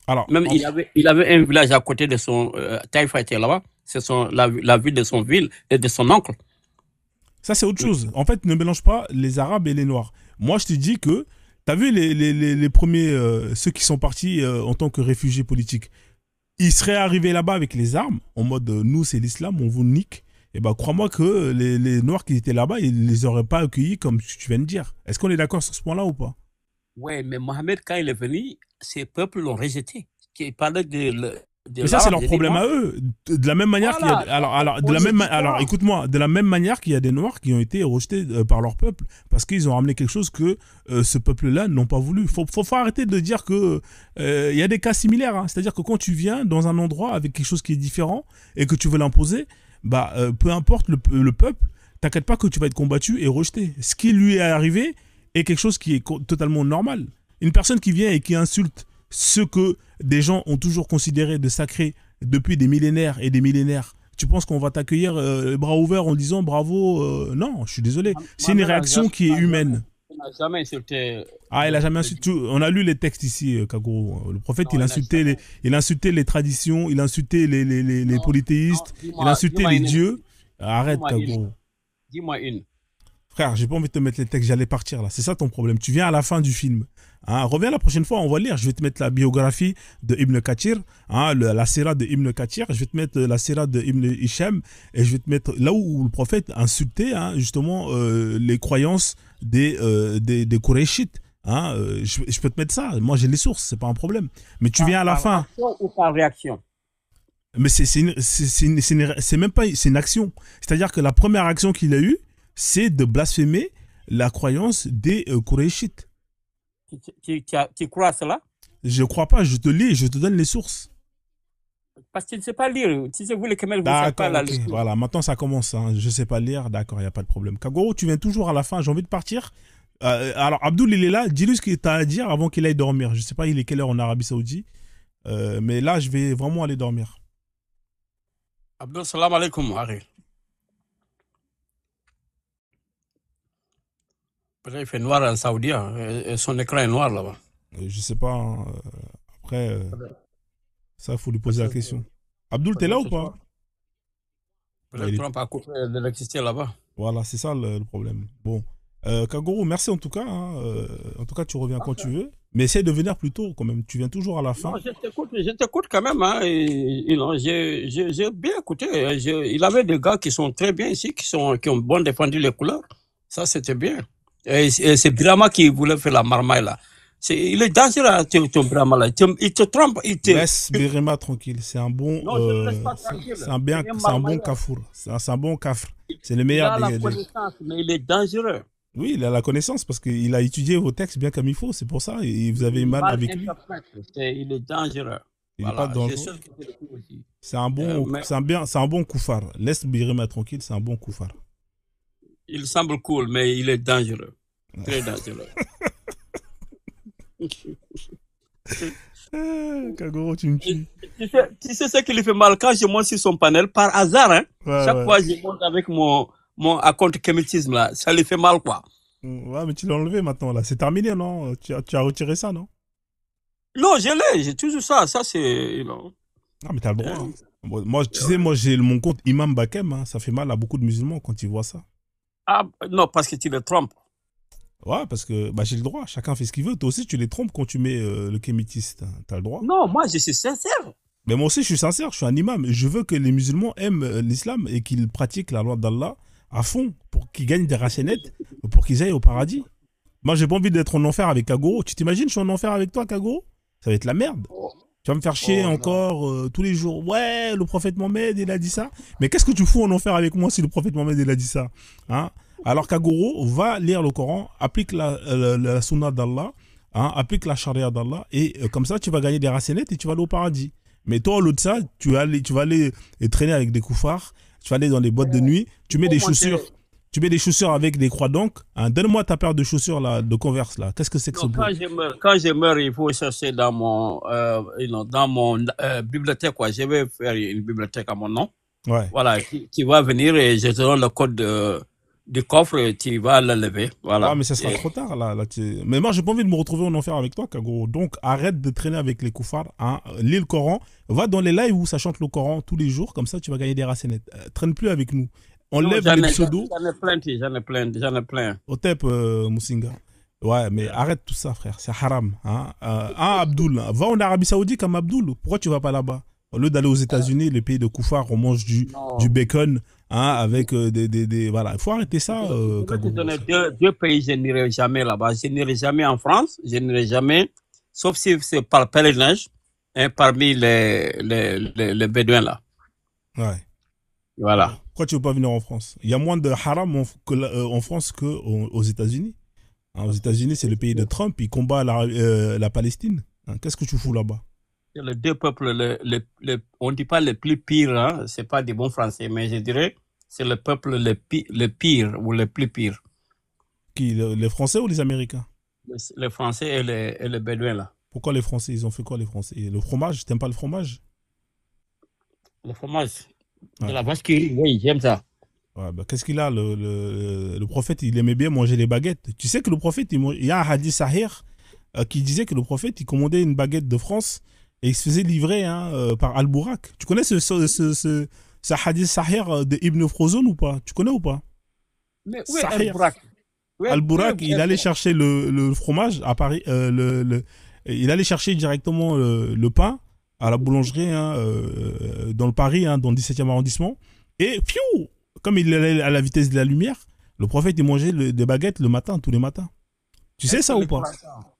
Alors, Même il avait un village à côté de son Taïfa était là-bas, c'est la ville de son ville et de son oncle. ça c'est autre chose. En fait, ne mélange pas les Arabes et les Noirs. Moi, je te dis que t'as vu les premiers ceux qui sont partis en tant que réfugiés politiques. Ils seraient arrivés là-bas avec les armes, en mode nous c'est l'islam, on vous nique. Et ben crois-moi que les Noirs qui étaient là-bas, ils les auraient pas accueillis comme tu viens de dire. Est-ce qu'on est d'accord sur ce point-là ou pas? Oui, mais Mohamed, quand il est venu, ces peuples l'ont rejeté. Il parlait de Mais ça c'est l'arabe, leur problème à eux. De la même manière qu'il y a Voilà, alors écoute-moi, de la même manière qu'il y a des Noirs qui ont été rejetés par leur peuple parce qu'ils ont ramené quelque chose que ce peuple-là n'ont pas voulu. Faut arrêter de dire que il y a des cas similaires. Hein. C'est-à-dire que quand tu viens dans un endroit avec quelque chose qui est différent et que tu veux l'imposer, bah peu importe le peuple, t'inquiète pas que tu vas être combattu et rejeté. Ce qui lui est arrivé est quelque chose qui est totalement normal. Une personne qui vient et qui insulte ce que des gens ont toujours considéré de sacré depuis des millénaires et des millénaires, tu penses qu'on va t'accueillir les bras ouverts en disant bravo? Non, je suis désolé. C'est une réaction qui est humaine. Il n'a jamais insulté. Ah, il a jamais insulté. On a lu les textes ici, Kagoro. Le prophète, Non, il insultait les traditions, il insultait les non, polythéistes, il insultait dis-moi les une. dieux. Arrête, Dis-moi une. Kagoro. Dis-moi une. Frère, j'ai pas envie de te mettre les textes, j'allais partir là. C'est ça ton problème. Tu viens à la fin du film. Hein, reviens la prochaine fois, on va lire. Je vais te mettre la biographie de Ibn Kathir, hein, la Sira de Ibn Kathir. Je vais te mettre la Sira de Ibn Hisham et je vais te mettre là où le prophète insultait hein, justement les croyances des Qurayshites. Hein, je peux te mettre ça. Moi, j'ai les sources, c'est pas un problème. Mais tu viens à la Par fin. action ou par réaction? Mais c'est même pas c'est une action. C'est-à-dire que la première action qu'il a eue, c'est de blasphémer la croyance des Qurayshites. Tu crois à cela? Je crois pas, je te lis et je te donne les sources. Parce que tu ne sais pas lire. Tu sais, vous les Khmer, vous ne savez pas D'accord, la ok. lecture. Voilà, maintenant ça commence. Hein. Je sais pas lire, d'accord, il n'y a pas de problème. Kagoro, tu viens toujours à la fin, j'ai envie de partir. Alors, Abdul, il est là. Dis-lui ce que tu as à dire avant qu'il aille dormir. Je sais pas, il est quelle heure en Arabie Saoudite. Mais là, je vais vraiment aller dormir. Abdul, salam alaikum, Harry. Peut-être il fait noir en Saoudi, hein, et son écran est noir là-bas. Je sais pas. Hein, après, ça, il faut lui poser la question. Abdul, t'es là ou pas? Peut-être Il est- Trump a coupé l'électricité là-bas. Voilà, c'est ça le problème. Bon. Kagoro, merci en tout cas. Hein. En tout cas, tu reviens quand tu veux. Mais essaye de venir plus tôt quand même. Tu viens toujours à la fin. Non, je t'écoute quand même. Hein, j'ai bien écouté. Il avait des gars qui sont très bien ici, qui ont bien défendu les couleurs. Ça, c'était bien. Et c'est Brahma qui voulait faire la marmaille là. Il est dangereux, ton Brahma là. Il te trompe. Laisse Birima tranquille. C'est un bon. Non, je ne laisse pas tranquille. C'est un bon kafour. C'est un bon kafr. C'est le Il meilleur a la connaissance, mais il est dangereux. Oui, il a la connaissance parce qu'il a étudié vos textes bien comme il faut. C'est pour ça. Et vous avez mal avec lui. Il est dangereux. Il n'est pas dangereux. C'est un bon, c'est un bon koufar. Laisse Birima tranquille. C'est un bon koufar. Il semble cool, mais il est dangereux. Très dangereux. Kagoro, tu me tues. Tu sais ce qui lui fait mal quand je monte sur son panel par hasard, hein? Chaque fois je monte avec mon compte kémétisme là, ça lui fait mal quoi. Ouais, mais tu l'as enlevé maintenant là, c'est terminé non? Tu as retiré ça non? Non, j'ai toujours ça, c'est Non mais t'as le droit. Hein. Moi, tu sais, moi j'ai mon compte Imam Bakem, hein. Ça fait mal à beaucoup de musulmans quand ils voient ça. Ah non, parce que tu le trompes. Ouais, parce que j'ai le droit, chacun fait ce qu'il veut. Toi aussi, tu les trompes quand tu mets le kémétiste. T'as le droit. Non, moi, je suis sincère. Mais moi aussi, je suis sincère, je suis un imam. Je veux que les musulmans aiment l'islam et qu'ils pratiquent la loi d'Allah à fond pour qu'ils gagnent des racénettes, pour qu'ils aillent au paradis. Moi, j'ai pas envie d'être en enfer avec Kagoro. Tu t'imagines, je suis en enfer avec toi, Kagoro? Ça va être la merde. Tu vas me faire chier encore tous les jours. Ouais, le prophète Mohamed, il a dit ça. Mais qu'est-ce que tu fous en enfer avec moi si le prophète Mohamed, il a dit ça, hein? Alors Kagoro va lire le Coran, applique la sunna d'Allah, hein, applique la charia d'Allah, et comme ça, tu vas gagner des racénettes et tu vas aller au paradis. Mais toi, au lieu de ça, tu vas aller traîner avec des koufars, tu vas aller dans les boîtes de nuit, tu mets des chaussures. Tu mets des chaussures avec des croix d'encre. Hein. Donne-moi ta paire de chaussures là, de Converse là. Qu'est-ce que c'est que ce bruit? Quand je meurs, il faut chercher dans mon bibliothèque quoi. Je vais faire une bibliothèque à mon nom. Ouais. Voilà, tu vas venir et je te donne le code du coffre et tu vas le lever. Voilà. Ouais, mais ça sera trop tard là. Mais moi, j'ai pas envie de me retrouver en enfer avec toi, Kagoro. Donc, arrête de traîner avec les koufars. Hein. Lis le Coran. Va dans les lives où ça chante le Coran tous les jours. Comme ça, tu vas gagner des racénettes. Traîne plus avec nous. Enlève les pseudos. J'en ai plein. Otep, Moussinga. Ouais, mais arrête tout ça, frère. C'est haram. Hein. Abdul, va en Arabie Saoudite comme Abdul. Pourquoi tu vas pas là-bas? Au lieu d'aller aux États-Unis, le pays de koufars, on mange du bacon, hein, avec voilà. Il faut arrêter ça. Je vais te donner deux pays, je n'irai jamais là-bas. Je n'irai jamais en France. Je n'irai jamais, sauf si c'est par pèlerinage, hein, parmi les Bédouins là. Ouais. Voilà. Pourquoi tu veux pas venir en France? Il y a moins de haram en France qu'aux États-Unis. Hein, aux États-Unis, c'est le pays de Trump. Il combat la Palestine. Hein, qu'est-ce que tu fous là-bas? Les deux peuples, on ne dit pas les plus pires, hein, c'est pas des bons français, mais je dirais c'est le peuple le pire ou le plus pire. Qui, les Français ou les Américains? Les Français et les Bédouins là. Pourquoi les Français? Ils ont fait quoi les Français? Le fromage? T'aimes pas le fromage? Le fromage. Ouais. De la vache qui rit, oui, j'aime ça. Ouais, qu'est-ce qu'il a le prophète, il aimait bien manger les baguettes. Tu sais que le prophète, il y a un hadith sahih qui disait que le prophète, il commandait une baguette de France et il se faisait livrer par Al-Bourak. Tu connais ce hadith sahih de Ibn Frozoun ou pas? Tu connais ou pas? Mais oui, Al-Bourak. Al-Bourak, il allait chercher le fromage à Paris. Il allait chercher directement le pain à la boulangerie dans le Paris, dans le 17e arrondissement. Et piou, comme il allait à la vitesse de la lumière, le prophète, il mangeait des baguettes le matin, tous les matins. Tu sais ça ou pas?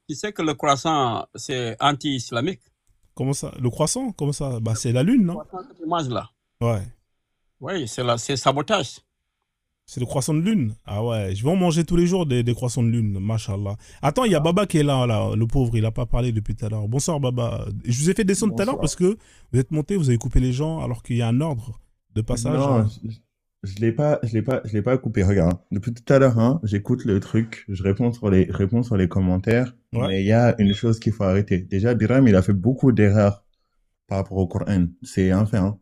Tu sais que le croissant, c'est anti-islamique. Comment ça? Le croissant? Comment ça? C'est la lune, non? Le croissant que tu manges là. Ouais. Oui, c'est sabotage. C'est le croissant de lune. Ah ouais, je vais en manger tous les jours des croissants de lune, machallah. Attends, il y a Baba qui est là, le pauvre, il a pas parlé depuis tout à l'heure. Bonsoir Baba. Je vous ai fait descendre tout à l'heure Bonsoir. parce que vous êtes monté, vous avez coupé les gens alors qu'il y a un ordre de passage. Non, je l'ai pas coupé. Regarde, hein. Depuis tout à l'heure, hein, j'écoute le truc, je réponds sur les commentaires, Ouais. mais il y a une chose qu'il faut arrêter. Déjà, Biram, il a fait beaucoup d'erreurs par rapport au Coran. C'est un fait, hein.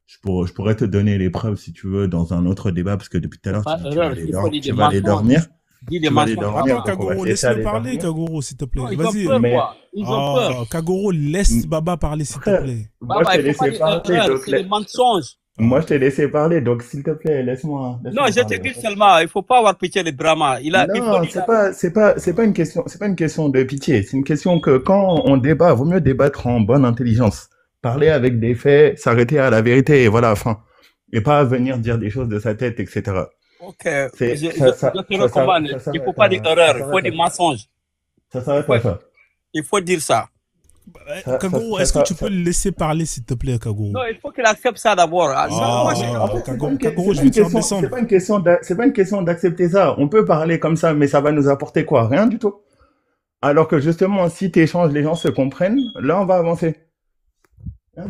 Je pourrais te donner les preuves si tu veux dans un autre débat, parce que depuis tout à l'heure, Pas tu dis erreur, il faut dire des tu vas aller mensonges. dormir. Dis des Tu vas aller mensonges. dormir, Attends, donc on va Kagoro, te laisser laisse-le aller parler, dormir. Kagoro, s'il te plaît. Non, ils ont Vas-y. peur, Mais, quoi. Ils ont peur. Kagoro, laisse Baba parler, s'il te frère, plaît. moi, Baba, je il t'ai faut pas laissé dire parler, erreur, donc, c'est des mensonges. moi, je t'ai laissé parler, donc, s'il te plaît, laisse-moi Non, je te parler, en dis fait. seulement, il faut pas avoir pitié des Brahma. Il faut Non, dire c'est pas une question de pitié. C'est une question que quand on débat, vaut mieux débattre en bonne intelligence. Parler avec des faits, s'arrêter à la vérité et voilà, fin. Et pas venir dire des choses de sa tête, etc. ok, C'est, je ça, te ça recommande, il s'arrête faut pas dire erreur, il faut à dire ça. mensonge. Ça s'arrête à ça. Il faut dire ça. Kagoro, est-ce que tu peux le laisser parler, s'il te plaît, Kagoro? Non, il faut qu'il accepte ça d'abord. Non, mais en fait, Kagoro, je vais te faire descendre. c'est pas une question d'accepter ça. On peut parler comme ça, mais ça va nous apporter quoi? Rien du tout. Alors que justement, si tu échanges, les gens se comprennent, là, on va avancer. Je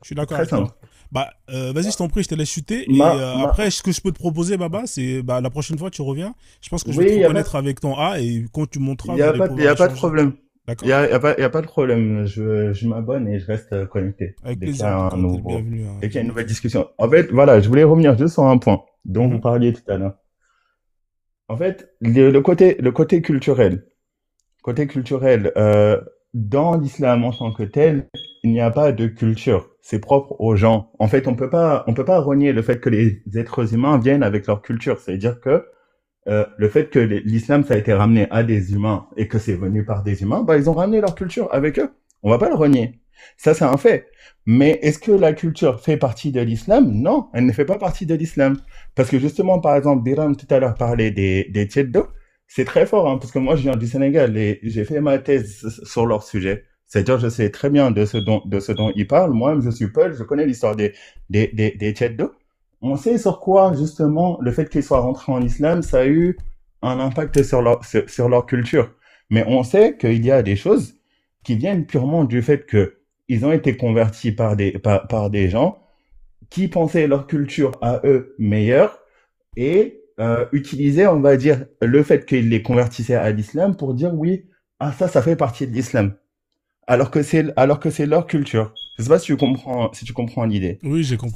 suis d'accord Très avec toi. simple. Bah, vas-y, je t'en prie, je te laisse chuter. Ma- Après, ce que je peux te proposer, Baba, c'est la prochaine fois, tu reviens. Je pense que je vais Oui, te y a reconnaître avec ton A et quand tu monteras, Il y vous a allez pas, pouvoir y a pas de échanger. problème. D'accord. Il y a pas de problème. Je m'abonne et je reste connecté. Avec Dès qu'il y plaisir, a en tout un cas, t'es le nouveau, bienvenu. Hein. dès qu'il y a une nouvelle discussion. En fait, voilà, je voulais revenir juste sur un point dont vous parliez tout à l'heure. En fait, le côté culturel. Dans l'islam en tant que tel, il n'y a pas de culture. C'est propre aux gens. En fait, on peut pas renier le fait que les êtres humains viennent avec leur culture. C'est-à-dire que le fait que l'islam ça a été ramené à des humains et que c'est venu par des humains, bah ils ont ramené leur culture avec eux. On va pas le renier. Ça c'est un fait. Mais est-ce que la culture fait partie de l'islam? Non, elle ne fait pas partie de l'islam. Parce que justement, par exemple, Biram tout à l'heure parlait des Tchèques. C'est très fort, hein, parce que moi je viens du Sénégal et j'ai fait ma thèse sur leur sujet. C'est-à-dire, je sais très bien de ce dont ils parlent. Moi-même, je suis Peul, je connais l'histoire des Tchèques. On sait sur quoi, justement, le fait qu'ils soient rentrés en islam, ça a eu un impact sur leur culture. Mais on sait qu'il y a des choses qui viennent purement du fait que ils ont été convertis par des gens qui pensaient leur culture à eux meilleure et utilisaient, on va dire, le fait qu'ils les convertissaient à l'islam pour dire oui, ah ça fait partie de l'islam. Alors que c'est leur culture. Je sais pas si tu comprends l'idée. Oui, j'ai compris.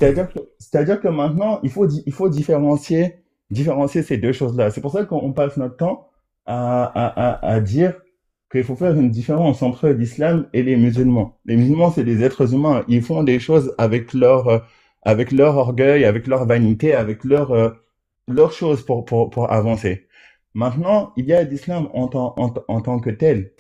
C'est-à-dire que maintenant, il faut différencier ces deux choses-là. C'est pour ça qu'on passe notre temps à dire qu'il faut faire une différence entre l'islam et les musulmans. Les musulmans, c'est des êtres humains. Ils font des choses avec leur orgueil, avec leur vanité, avec leurs choses pour avancer. Maintenant, il y a l'islam en tant que tel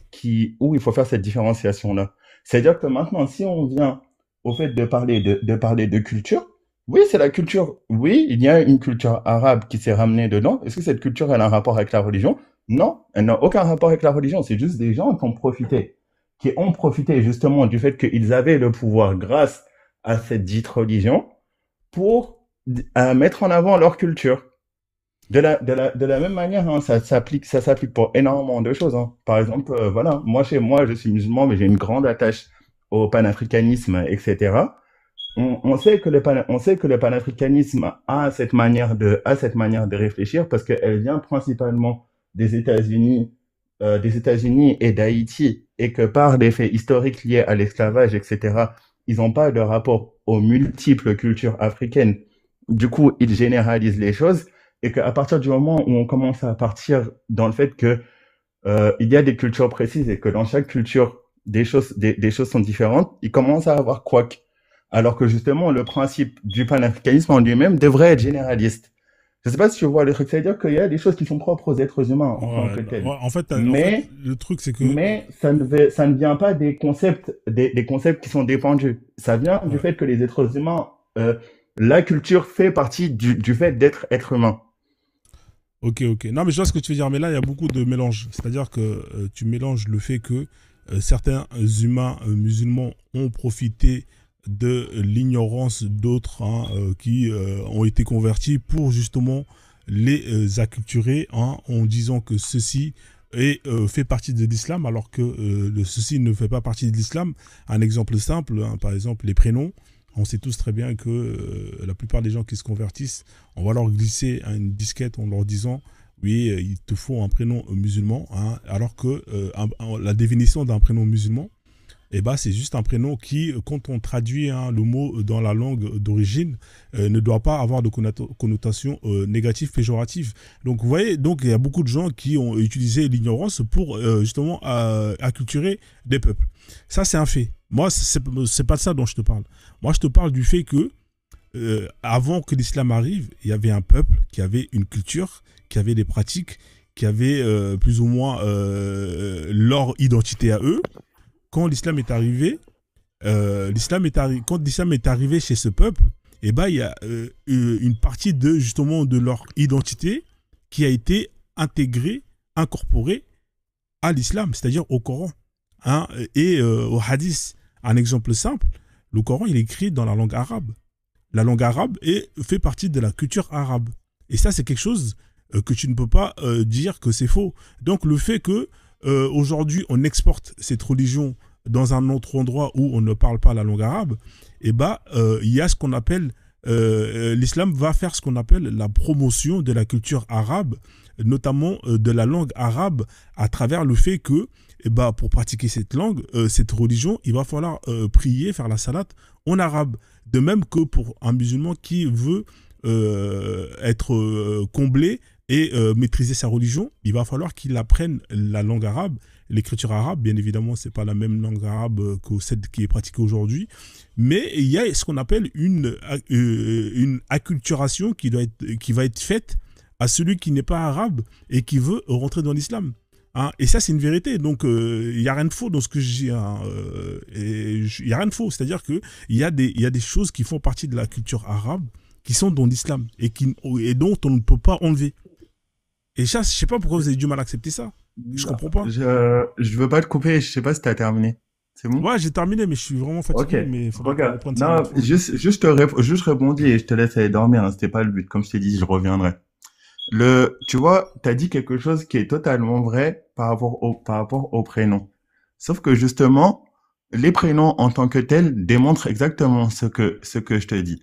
où il faut faire cette différenciation-là. C'est-à-dire que maintenant, si on vient au fait de parler de culture, oui, c'est la culture. Oui, il y a une culture arabe qui s'est ramenée dedans. Est-ce que cette culture, elle a un rapport avec la religion? Non, elle n'a aucun rapport avec la religion. C'est juste des gens qui ont profité justement du fait qu'ils avaient le pouvoir grâce à cette dite religion pour mettre en avant leur culture. De la même manière, hein, ça s'applique pour énormément de choses. Hein. Par exemple, voilà, moi, je suis musulman, mais j'ai une grande attache au panafricanisme, etc. On sait que le panafricanisme a cette manière de réfléchir parce qu'elle vient principalement des États-Unis et d'Haïti, et que par des faits historiques liés à l'esclavage, etc., ils n'ont pas de rapport aux multiples cultures africaines. Du coup, ils généralisent les choses, et qu'à partir du moment où on commence à partir dans le fait que il y a des cultures précises et que dans chaque culture des choses sont différentes, ils commencent à avoir couac. Alors que justement, le principe du panafricanisme en lui-même devrait être généraliste. Je sais pas si tu vois le truc, c'est-à-dire qu'il y a des choses qui sont propres aux êtres humains en tant que tels. En fait, le truc, c'est que... Mais ça ne vient pas des concepts qui sont dépendus. Ça vient du fait que les êtres humains, la culture fait partie du fait d'être être humain. Ok. Non, mais je vois ce que tu veux dire, mais là, il y a beaucoup de mélange. C'est-à-dire que tu mélanges le fait que certains humains musulmans ont profité de l'ignorance d'autres qui ont été convertis pour justement les acculturer en disant que ceci fait partie de l'islam alors que ceci ne fait pas partie de l'islam. Un exemple simple, hein, par exemple les prénoms. On sait tous très bien que la plupart des gens qui se convertissent, on va leur glisser une disquette en leur disant oui, il te faut un prénom musulman, hein, alors que la définition d'un prénom musulman, c'est juste un prénom qui, quand on traduit le mot dans la langue d'origine, ne doit pas avoir de connotation négative, péjorative. Donc, vous voyez, il y a beaucoup de gens qui ont utilisé l'ignorance pour justement acculturer des peuples. Ça, c'est un fait. Moi, c'est pas de ça dont je te parle. Moi, je te parle du fait que, avant que l'islam arrive, il y avait un peuple qui avait une culture, qui avait des pratiques, qui avait plus ou moins leur identité à eux. Quand l'islam est arrivé, quand l'islam est arrivé chez ce peuple, il y a une partie de leur identité qui a été intégrée, incorporée à l'islam, c'est-à-dire au Coran, hein, et au hadith. Un exemple simple, le Coran il est écrit dans la langue arabe. La langue arabe fait partie de la culture arabe. Et ça, c'est quelque chose que tu ne peux pas dire que c'est faux. Donc le fait que aujourd'hui on exporte cette religion dans un autre endroit où on ne parle pas la langue arabe, il y a ce qu'on appelle l'islam va faire ce qu'on appelle la promotion de la culture arabe, notamment de la langue arabe, à travers le fait que pour pratiquer cette langue, cette religion, il va falloir prier, faire la salate en arabe. De même que pour un musulman qui veut être comblé et maîtriser sa religion, il va falloir qu'il apprenne la langue arabe, l'écriture arabe. Bien évidemment, c'est pas la même langue arabe que celle qui est pratiquée aujourd'hui, mais il y a ce qu'on appelle une acculturation qui va être faite à celui qui n'est pas arabe et qui veut rentrer dans l'islam. Hein, et ça, c'est une vérité. Donc, il n'y a rien de faux dans ce que je dis. Hein, il n'y a rien de faux. C'est-à-dire qu'il y a des choses qui font partie de la culture arabe qui sont dans l'islam et dont on ne peut pas enlever. Et ça, je ne sais pas pourquoi vous avez du mal à accepter ça. Je comprends pas. Je veux pas te couper, je sais pas si t'as terminé. C'est bon? Ouais, j'ai terminé, mais je suis vraiment fatigué. Ok. Mais faudra Regarde. prendre ça. Non, juste répondis et je te laisse aller dormir, hein, c'était pas le but. Comme je t'ai dit, je reviendrai. Tu vois, t'as dit quelque chose qui est totalement vrai par rapport au prénom. Sauf que justement, les prénoms en tant que tels démontrent exactement ce que je te dis.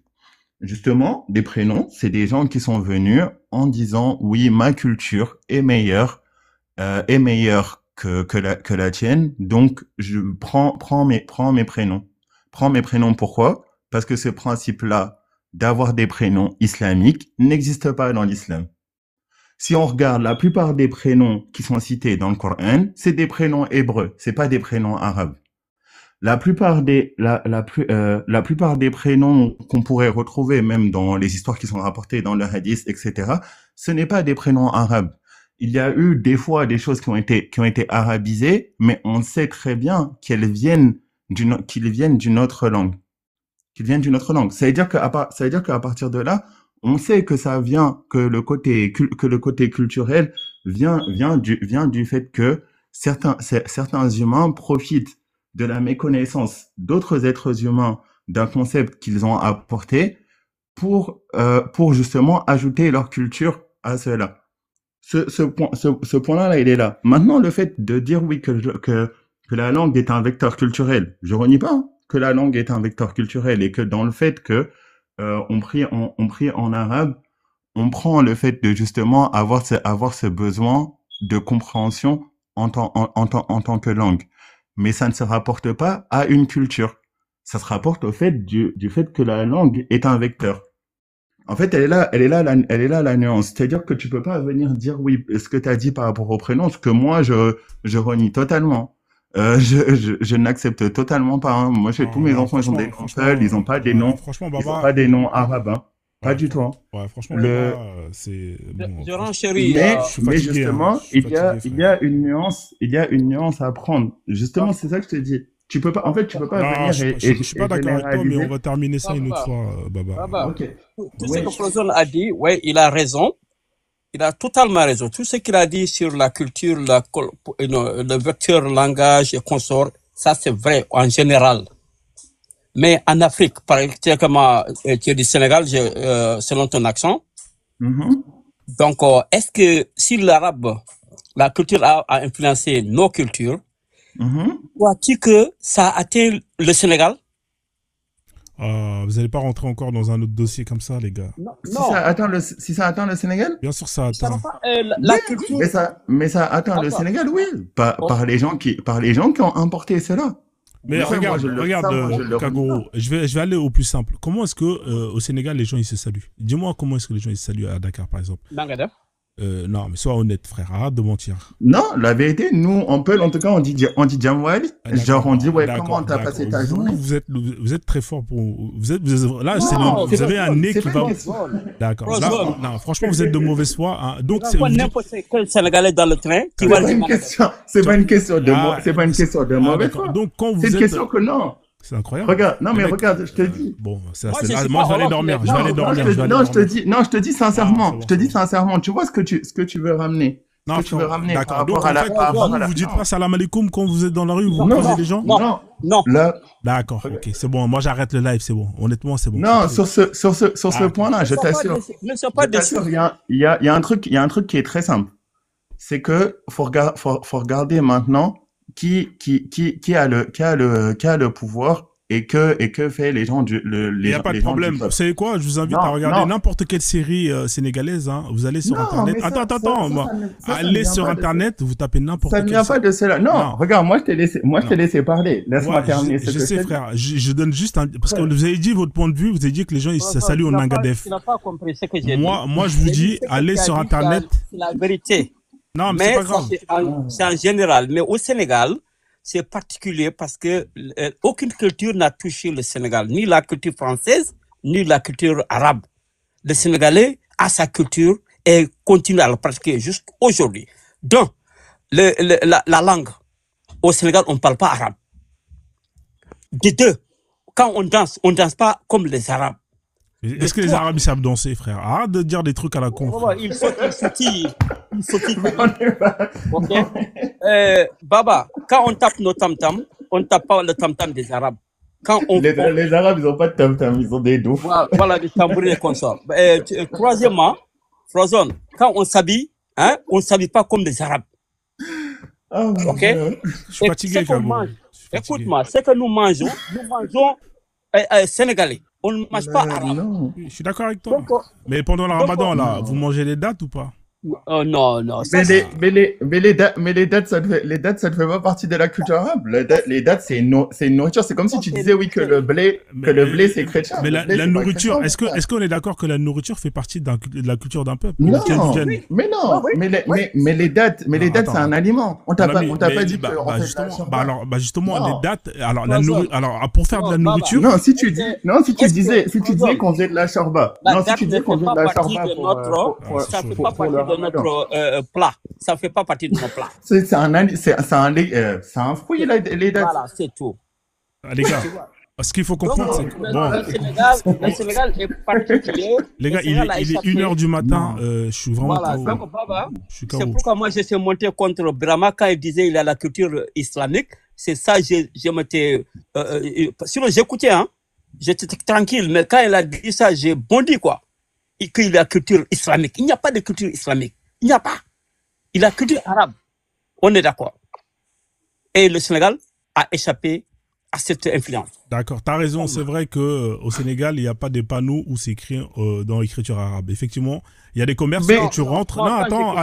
Justement, des prénoms, c'est des gens qui sont venus en disant oui, ma culture est meilleure que la tienne, donc je prends mes prénoms. Prends mes prénoms, pourquoi? Parce que ce principe-là d'avoir des prénoms islamiques n'existe pas dans l'islam. Si on regarde la plupart des prénoms qui sont cités dans le Coran, c'est des prénoms hébreux, c'est pas des prénoms arabes. La plupart des prénoms qu'on pourrait retrouver même dans les histoires qui sont rapportées dans le hadith, etc., ce n'est pas des prénoms arabes. Il y a eu des fois des choses qui ont été arabisées, mais on sait très bien qu'ils viennent d'une autre langue. Ça veut dire qu'à partir de là, on sait que ça vient, que le côté culturel vient du fait que certains humains profitent de la méconnaissance d'autres êtres humains d'un concept qu'ils ont apporté pour justement ajouter leur culture à cela. Ce point-là, il est là. Maintenant, le fait de dire oui que la langue est un vecteur culturel, je renie pas, hein, que la langue est un vecteur culturel et que dans le fait que on prie en arabe, on prend le fait de justement avoir ce besoin de compréhension en tant que langue. Mais ça ne se rapporte pas à une culture. Ça se rapporte au fait du fait que la langue est un vecteur. En fait, elle est là la nuance. C'est-à-dire que tu peux pas venir dire oui, ce que tu as dit par rapport au prénom, ce que moi je renie totalement. Je n'accepte totalement pas. Hein. Moi, tous mes enfants, ils ont des noms seuls, ils ont pas des noms, ils ont pas des noms arabes. Hein. Pas du tout. Hein. Ouais, franchement, Baba, c'est bon. Je renchéris. Mais justement, il y a une nuance à prendre. Justement, c'est ça que je te dis. Tu peux pas venir je suis pas d'accord avec toi, mais on va terminer ça une autre fois, Baba. Ok. Tout ce que Flozone a dit, ouais, il a raison. Il a totalement raison. Tout ce qu'il a dit sur la culture, le vecteur, langage et consort, ça c'est vrai en général. Mais en Afrique, par exemple, tu es du Sénégal, selon ton accent, Donc, est-ce que si la culture a influencé nos cultures, crois-tu que ça a atteint le Sénégal? Vous n'allez pas rentrer encore dans un autre dossier comme ça, les gars. Non. Si ça atteint le Sénégal? Bien sûr, ça Ça atteint. va pas, la Oui, culture. mais ça atteint le Attends. Sénégal, oui. Par les gens qui ont importé cela. Mais Ça, moi, regarde, je le- regarde, ça, moi, je le Kagoro, je vais aller au plus simple. Comment est-ce que au Sénégal les gens ils se saluent? Dis-moi comment est-ce que les gens ils se saluent à Dakar par exemple. Nangadef. Non, mais sois honnête, frère, arrête de mentir. Non, la vérité, nous, en tout cas, on dit Jamwali. Ah, d'accord, Genre, on dit, ouais, d'accord, comment t'as d'accord. passé ta journée? Vous êtes très fort pour. Là, Non, vous avez un nez c'est qui pas va. une question. D'accord. Là, non, franchement, vous êtes de mauvaise foi. Hein. Donc, Tu vois n'importe quel Sénégalais dans le train qui C'est va pas dire une question, c'est pas une question de Ah, c'est pas une question de mauvaise d'accord. foi. Donc, quand vous C'est une êtes. question que non. C'est incroyable. Regarde, non, mais Mec, regarde, je te dis. Bon, ça, Moi, c'est je là. suis Moi, pas je vais aller Europe, dormir. mais- Je vais aller dormir. Je vais aller Non, je te dormir. dis, non, je te dis sincèrement, Non, je te dis c'est bon. sincèrement, tu vois ce que tu veux ramener. Non, Ce que tu veux frère, ramener par d'accord. Donc, rapport à en la, fait, par rapport à la- vous dites non. pas salam alaikum quand vous êtes dans la rue, vous Non, croisez les gens? Non. Là, D'accord, ok, c'est bon. Moi, j'arrête le live, c'est bon. Honnêtement, c'est bon. non, C'est sur ce Ah, point-là, je t'assure. Ne sois pas Je déçu. t'assure, il y a un truc qui est très simple. C'est que faut regarder maintenant qui a le pouvoir et que fait les gens Il n'y a pas de les gens du problème. Vous peuple. savez quoi? Je vous invite Non, à regarder non. n'importe quelle série sénégalaise. Hein. Vous allez sur Non, Internet. mais ça- Attends. ça- Moi. ça ne- ça ne Allez vient sur pas de Internet, vous tapez n'importe Ça ne quelle vient pas de cela. Non, Non. regarde, moi je t'ai laissé parler. Laisse-moi Ouais, terminer je ce que sais, je frère. Je donne juste un. Parce que vous avez dit votre point de vue, vous avez dit que les gens ils se saluent en Nangadef. Tu n'as pas compris ce que j'ai dit. Moi, je vous J'ai dis, ce que allez tu as sur dit, Internet. C'est la vérité. Non, mais c'est pas grave. C'est en général. Mais au Sénégal, c'est particulier parce que aucune culture n'a touché le Sénégal, ni la culture française, ni la culture arabe. Le Sénégalais a sa culture et continue à la pratiquer jusqu'aujourd'hui. Donc, la langue, au Sénégal, on ne parle pas arabe. De deux, quand on danse pas comme les Arabes. Est-ce que les Arabes ils savent danser, frère? Arrête de dire des trucs à la con. frère. Il sautille. Ok. Baba, quand on tape nos tam-tams, on ne tape pas le tam-tam des Arabes. Quand on, Les Arabes, ils ont pas de tam-tam, ils ont des dos. voilà, des tambourins et consorts. Troisièmement, Frozone, quand on s'habille, hein, on ne s'habille pas comme les Arabes. Oh, mon Ok. Dieu. Je suis fatigué, Ce qu'on Kabo. mange, Je suis fatigué. écoute-moi, ce que nous mangeons sénégalais. On ne mange pas arabe. Non. Je suis d'accord avec toi. Donc, Mais pendant le donc, ramadan, là, non. vous mangez les dates ou pas? non. Ça, Mais les dates, ça ne fait pas partie de la culture arabe. Les dates, c'est une nourriture. C'est comme si tu disais, oui, que le blé, c'est chrétien. Mais Le blé, la c'est pas nourriture, chrétien. est-ce qu'on est d'accord que la nourriture fait partie de la culture d'un peuple? Non, Quel gène? mais non, mais les dates, Non, c'est attends. un aliment. On t'a Mon pas, ami, on t'a mais pas dit bah, que, bah, on fait justement, de la bah alors, bah justement, Non. les dates, alors pour faire de la Non, nourriture, Non, si tu dis, si tu Est-ce disais, que- si tu disais qu'on faisait de la shorba. La Non, si date tu ne disais qu'on fait faisait pas de la partie shorba de pour, notre, ça pour- fait pour- pas pour partie le de ramadan. notre plat. Ça fait pas partie de nos plats. C'est un fruit, les dates. Voilà, c'est tout. ah, les gars, ce qu'il faut comprendre, c'est que, bon, Le Sénégal est particulier. les gars, Le Sénégal a il est échappé. 1h du matin, je suis vraiment Voilà, KO. donc, Baba, Je suis c'est KO. pourquoi moi je suis monté contre Brahma quand il disait il a la culture islamique. C'est ça, je m'étais. Sinon, j'écoutais, hein. J'étais tranquille, mais quand il a dit ça, j'ai bondi, quoi. Qu'il a la culture islamique. Il n'y a pas de culture islamique. Il n'y a pas. Il a la culture arabe. On est d'accord. Et le Sénégal a échappé à cette influence. D'accord, t'as raison, c'est vrai que au Sénégal, il n'y a pas des panneaux où c'est écrit dans l'écriture arabe. Effectivement, il y a des commerces Mais- où tu rentres. Non, Non,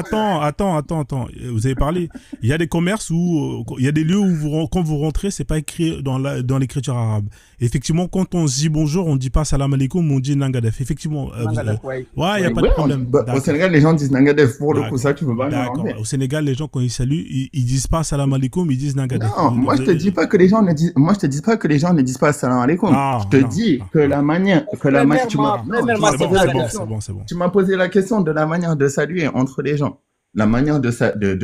attends, attends. Vous avez parlé. Il y a des commerces où il y a des lieux où quand vous rentrez, c'est pas écrit dans l'écriture arabe. Effectivement, quand on se dit bonjour, on dit pas salam alaikum, on dit nangadef. Effectivement, Nangadef, ouais. ouais, il y a pas Ouais, de problème. au D'accord. Sénégal, les gens disent Nangadef. Pour le coup, D'accord. ça, tu peux pas D'accord. l'enlever. Au Sénégal, les gens quand ils saluent, ils disent pas salam alaikum, ils disent nangadef. Non, moi je te dis pas que les gens ne disent, moi je te dis pas que les gens ne disent pas salam alaikum. Non, Je te non, dis non. que la manière, tu m'as, Premièrement, C'est bon, posé la c'est bon, question. c'est bon, c'est bon. Tu m'as posé la question de la manière de saluer entre les gens. La manière de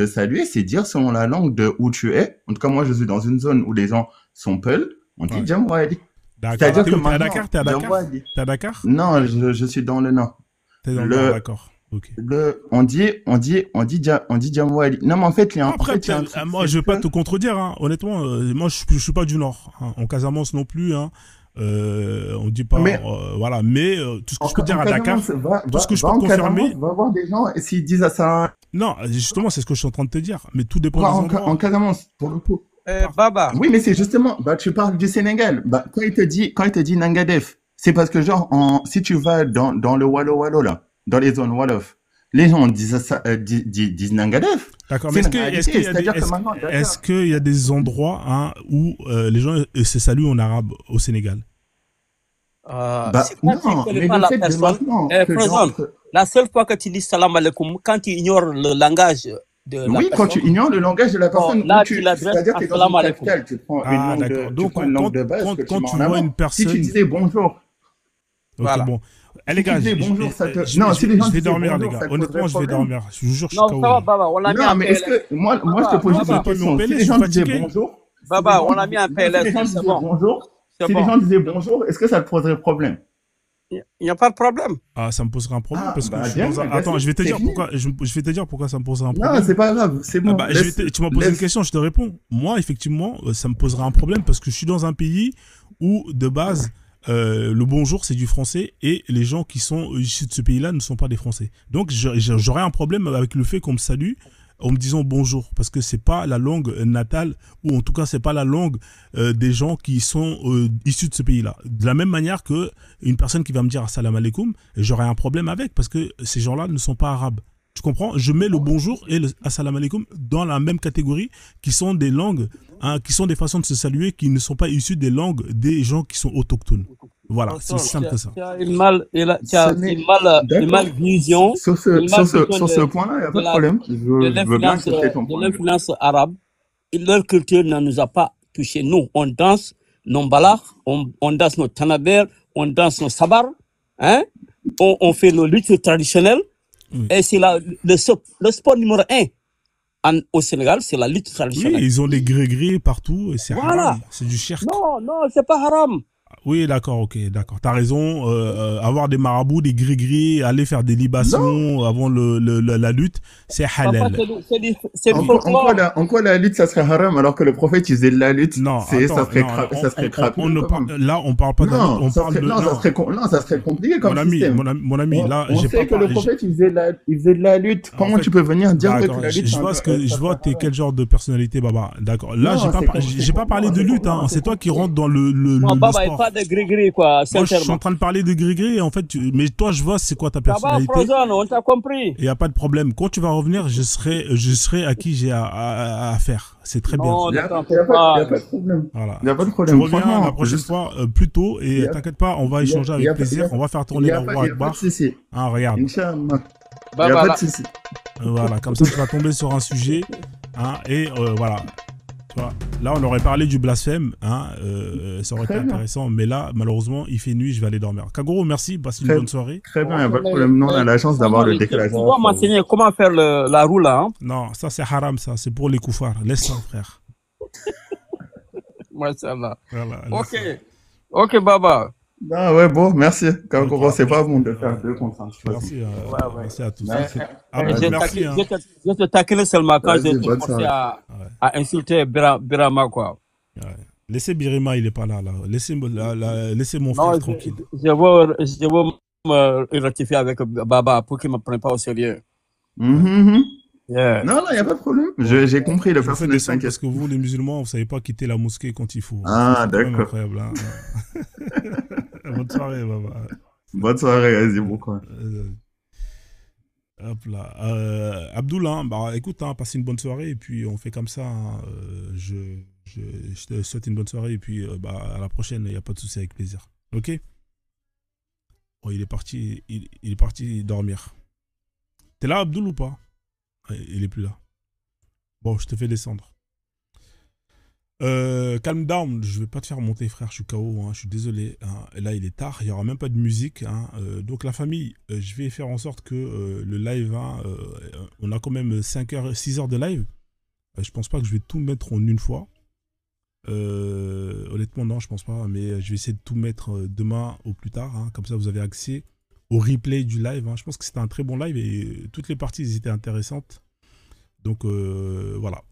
saluer, c'est dire selon la langue de où tu es. En tout cas, moi, je suis dans une zone où les gens sont Peul. On dit Ouais. Jamwali. D'accord. C'est-à-dire T'es que où? T'es à maintenant, Dakar? T'es à Dakar? Jamwali. T'es à Dakar? Non, je suis dans le nord. T'es dans le Le- nord, d'accord. Ok. On dit Jamwali. Non, mais en fait, il y a un Après, il y a un truc, moi, c'est je veux pas que- te contredire. Hein. Honnêtement, moi, je suis pas du Nord. Hein. En Casamance non plus. Hein. On dit pas, Mais voilà. Mais tout ce que je peux dire à Dakar, tout ce que je va peux en te confirmer, Casamance, va voir des gens et s'ils disent à ça, non, justement, c'est ce que je suis en train de te dire. Mais tout dépend va des en endroits. Casamance, pour le coup. Baba, Oui, mais c'est justement, bah, tu parles du Sénégal. Bah, quand il te dit Nangadef, c'est parce que genre, si tu vas dans le Wallo Wallo là, dans les zones Wolof, les gens disent ça, disent Nangadef. D'accord, mais C'est une réalité. C'est-à-dire que maintenant, est-ce qu'il y a des endroits hein, où les gens se saluent en arabe au Sénégal? bah, c'est quand tu non, connais mais pas le la fait de personne. maintenant que Frozen, genre, la seule fois que tu dis salam alaikum, quand tu ignores le langage de la oui, quand tu personne, ignores le langage de la bon, personne, là, tu l'adresses c'est-à-dire que dans assalamu une alaikum. capitale, tu prends une Ah, langue d'accord. tu Donc, prends une langue de base que tu quand mets tu en vois avant. une Si tu personne. disais bonjour, Ok, Voilà. bon. Eh, les si tu gars, disais bonjour, ça te, non, si les gens je vais disaient dormir, les bonjour, gars. ça te poserait Honnêtement, je vais problème. dormir. Je vous jure, je suis Non, ça va, KO. Baba, on l'a mis Non, en mais est-ce PLS. que, moi, je te Baba, pose Non, juste vous une n'avez pas mis en question. Si PLS, les je suis gens disaient fatigué. bonjour, Baba, on l'a mis en non, si PLS, les gens c'est disaient bon. bonjour, C'est si les bon. gens disaient bonjour, est-ce que ça te poserait problème? Il n'y a pas de problème. Ah, ça me poserait un problème Ah, parce que bah, je suis bien, dans un. bah, Attends, je vais te c'est dire fini. pourquoi. Je vais te dire pourquoi ça me poserait un Non, problème. c'est pas grave, c'est Ah bon. bah, Laisse, tu m'as posé une laisse. question, je te réponds. Moi, effectivement, ça me poserait un problème parce que je suis dans un pays où, de base, le bonjour, c'est du français et les gens qui sont issus de ce pays-là ne sont pas des Français. Donc, j'aurais un problème avec le fait qu'on me salue en me disant bonjour parce que c'est pas la langue natale ou en tout cas, c'est pas la langue des gens qui sont issus de ce pays-là. De la même manière que une personne qui va me dire assalamu alaikum, j'aurais un problème avec parce que ces gens-là ne sont pas arabes. Tu comprends? Je mets le bonjour et le assalamu alaikum dans la même catégorie qui sont des langues, hein, qui sont des façons de se saluer qui ne sont pas issues des langues des gens qui sont autochtones. Voilà, c'est aussi simple que ça. Tu as une mal, Ce n'est, une d'accord. mal vision, Sur une mal vision ce point-là, il n'y a de pas de la, problème. de Je veux bien l'influence, accepter ton de point de vue. l'influence arabe. Et leur culture ne nous a pas touché. Nous, on danse nos balars, on danse nos tanaber, on danse nos sabar, hein? On fait nos luttes traditionnelles. Oui. Et c'est le sport numéro 1 au Sénégal, c'est la lutte Oui, traditionnelle. ils ont des gré-grés partout et c'est Voilà. haram, c'est du shirk. Non, c'est pas haram. Oui, d'accord, ok, d'accord. T'as raison. Avoir des marabouts, des gris-gris, aller faire des Non. libations avant la lutte, c'est Papa, halal. c'est du folklore. En quoi la lutte, ça serait haram alors que le prophète, il faisait de la lutte? Non, Ça attends, serait, non, ça serait crapuleux ne quand même. là, on parle pas de la lutte, Non, on parle de. non, Non, ça serait compliqué mon comme ami, système. mon ami, là, On j'ai sait pas que le parlé. prophète, il faisait de la lutte. En Comment fait, tu peux venir dire que d'accord, la lutte, je vois je vois t'es quel genre de personnalité, Baba. D'accord. Là, Non, j'ai pas parlé de lutte, hein. C'est toi qui rentre dans le Non, Baba, il n'y a sport. pas de gris-gris, quoi, Moi, je suis en sincèrement. train de parler de gris-gris, en fait, mais toi, je vois c'est quoi ta Ça va, personnalité. Frozen, on t'a compris. Et il n'y a pas de problème. Quand tu vas revenir, je serai à qui j'ai à faire. C'est très bien. Non, il n'y ne a, t'en y fais a pas. pas de problème. Voilà. Il n'y a pas de Tu problème. reviens Franchement, la prochaine fois plus tôt il y et a, t'inquiète pas, on va il y a, échanger il y avec a, il y plaisir. a, On va faire il tourner y la a pas, roue il y a pas de Akbar. souci. Hein, regarde. Inch'Allah. Il n'y a Baba, pas de là, souci. Voilà, comme ça tu vas tomber sur un sujet. Hein, et voilà. Tu vois, là, on aurait parlé du blasphème. Hein, ça aurait été Très bien. intéressant. Mais là, malheureusement, il fait nuit. Je vais aller dormir. Kagoro, merci. Passe une Très, bonne soirée. très bien, il n'y a ok, pas de problème. Nous, on a la chance d'avoir le tu décalage dois horaire. m'enseigner comment faire la roue, là, hein? Non, ça, c'est haram, ça. C'est pour les koufars. Laisse ça, frère. Machallah. Voilà, laisse Ok, ça. ok, Baba. Ah ouais, bon, merci. Ok. Kagoro, c'est pas bon de faire deux contre un. Merci, Ouais, ouais. merci à tous. Merci. Abdou, Je merci. Hein. te taquine seulement quand je Vas-y, te bonne forcé soirée. Ouais. à insulter Birama, quoi. Ouais. Laissez Birima, il est pas là. Laissez mon Non, frère tranquille. je veux me rectifier avec Baba pour qu'il ne me prenne pas au sérieux. Mhm. Yeah. Non, il n'y a pas de problème. Bon, J'ai compris, le je vous fais personnage descendre t'inquiète. parce que vous, les musulmans, vous savez pas quitter la mosquée quand il faut. Ah, C'est quand même d'accord. incroyable. Hein. Bonne soirée, Baba. Bonne soirée, vas-y, bon courage. Hop là. Abdoul, hein, bah, écoute, hein, passe une bonne soirée et puis on fait comme ça. Hein, je te souhaite une bonne soirée et puis bah, à la prochaine, il n'y a pas de souci, avec plaisir. Ok? Bon, il est parti dormir. T'es là, Abdoul, ou pas? Il est plus là. Bon, je te fais descendre. Calm down, je vais pas te faire monter, frère, je suis KO, hein, je suis désolé. Hein. Là, il est tard, il n'y aura même pas de musique. Hein. Donc, la famille, je vais faire en sorte que le live, hein, on a quand même 6 heures de live. Je pense pas que je vais tout mettre en une fois. Honnêtement, non, je pense pas, mais je vais essayer de tout mettre demain au plus tard. Hein. Comme ça, vous avez accès au replay du live. Hein. Je pense que c'était un très bon live et toutes les parties étaient intéressantes. Donc, voilà.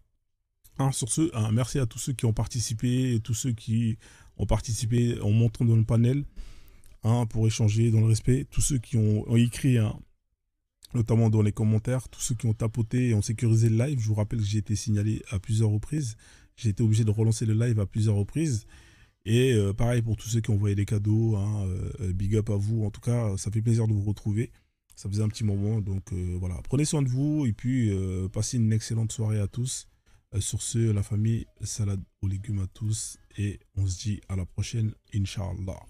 Hein, sur ce, hein, merci à tous ceux qui ont participé et tous ceux qui ont participé en montant dans le panel, hein, pour échanger dans le respect. Tous ceux qui ont écrit, hein, notamment dans les commentaires, tous ceux qui ont tapoté et ont sécurisé le live. Je vous rappelle que j'ai été signalé à plusieurs reprises. J'ai été obligé de relancer le live à plusieurs reprises. Et pareil pour tous ceux qui ont envoyé des cadeaux, hein, big up à vous. En tout cas, ça fait plaisir de vous retrouver. Ça faisait un petit moment, donc voilà. Prenez soin de vous et puis passez une excellente soirée à tous. Sur ce, la famille, salade aux légumes à tous. Et on se dit à la prochaine, Inch'Allah.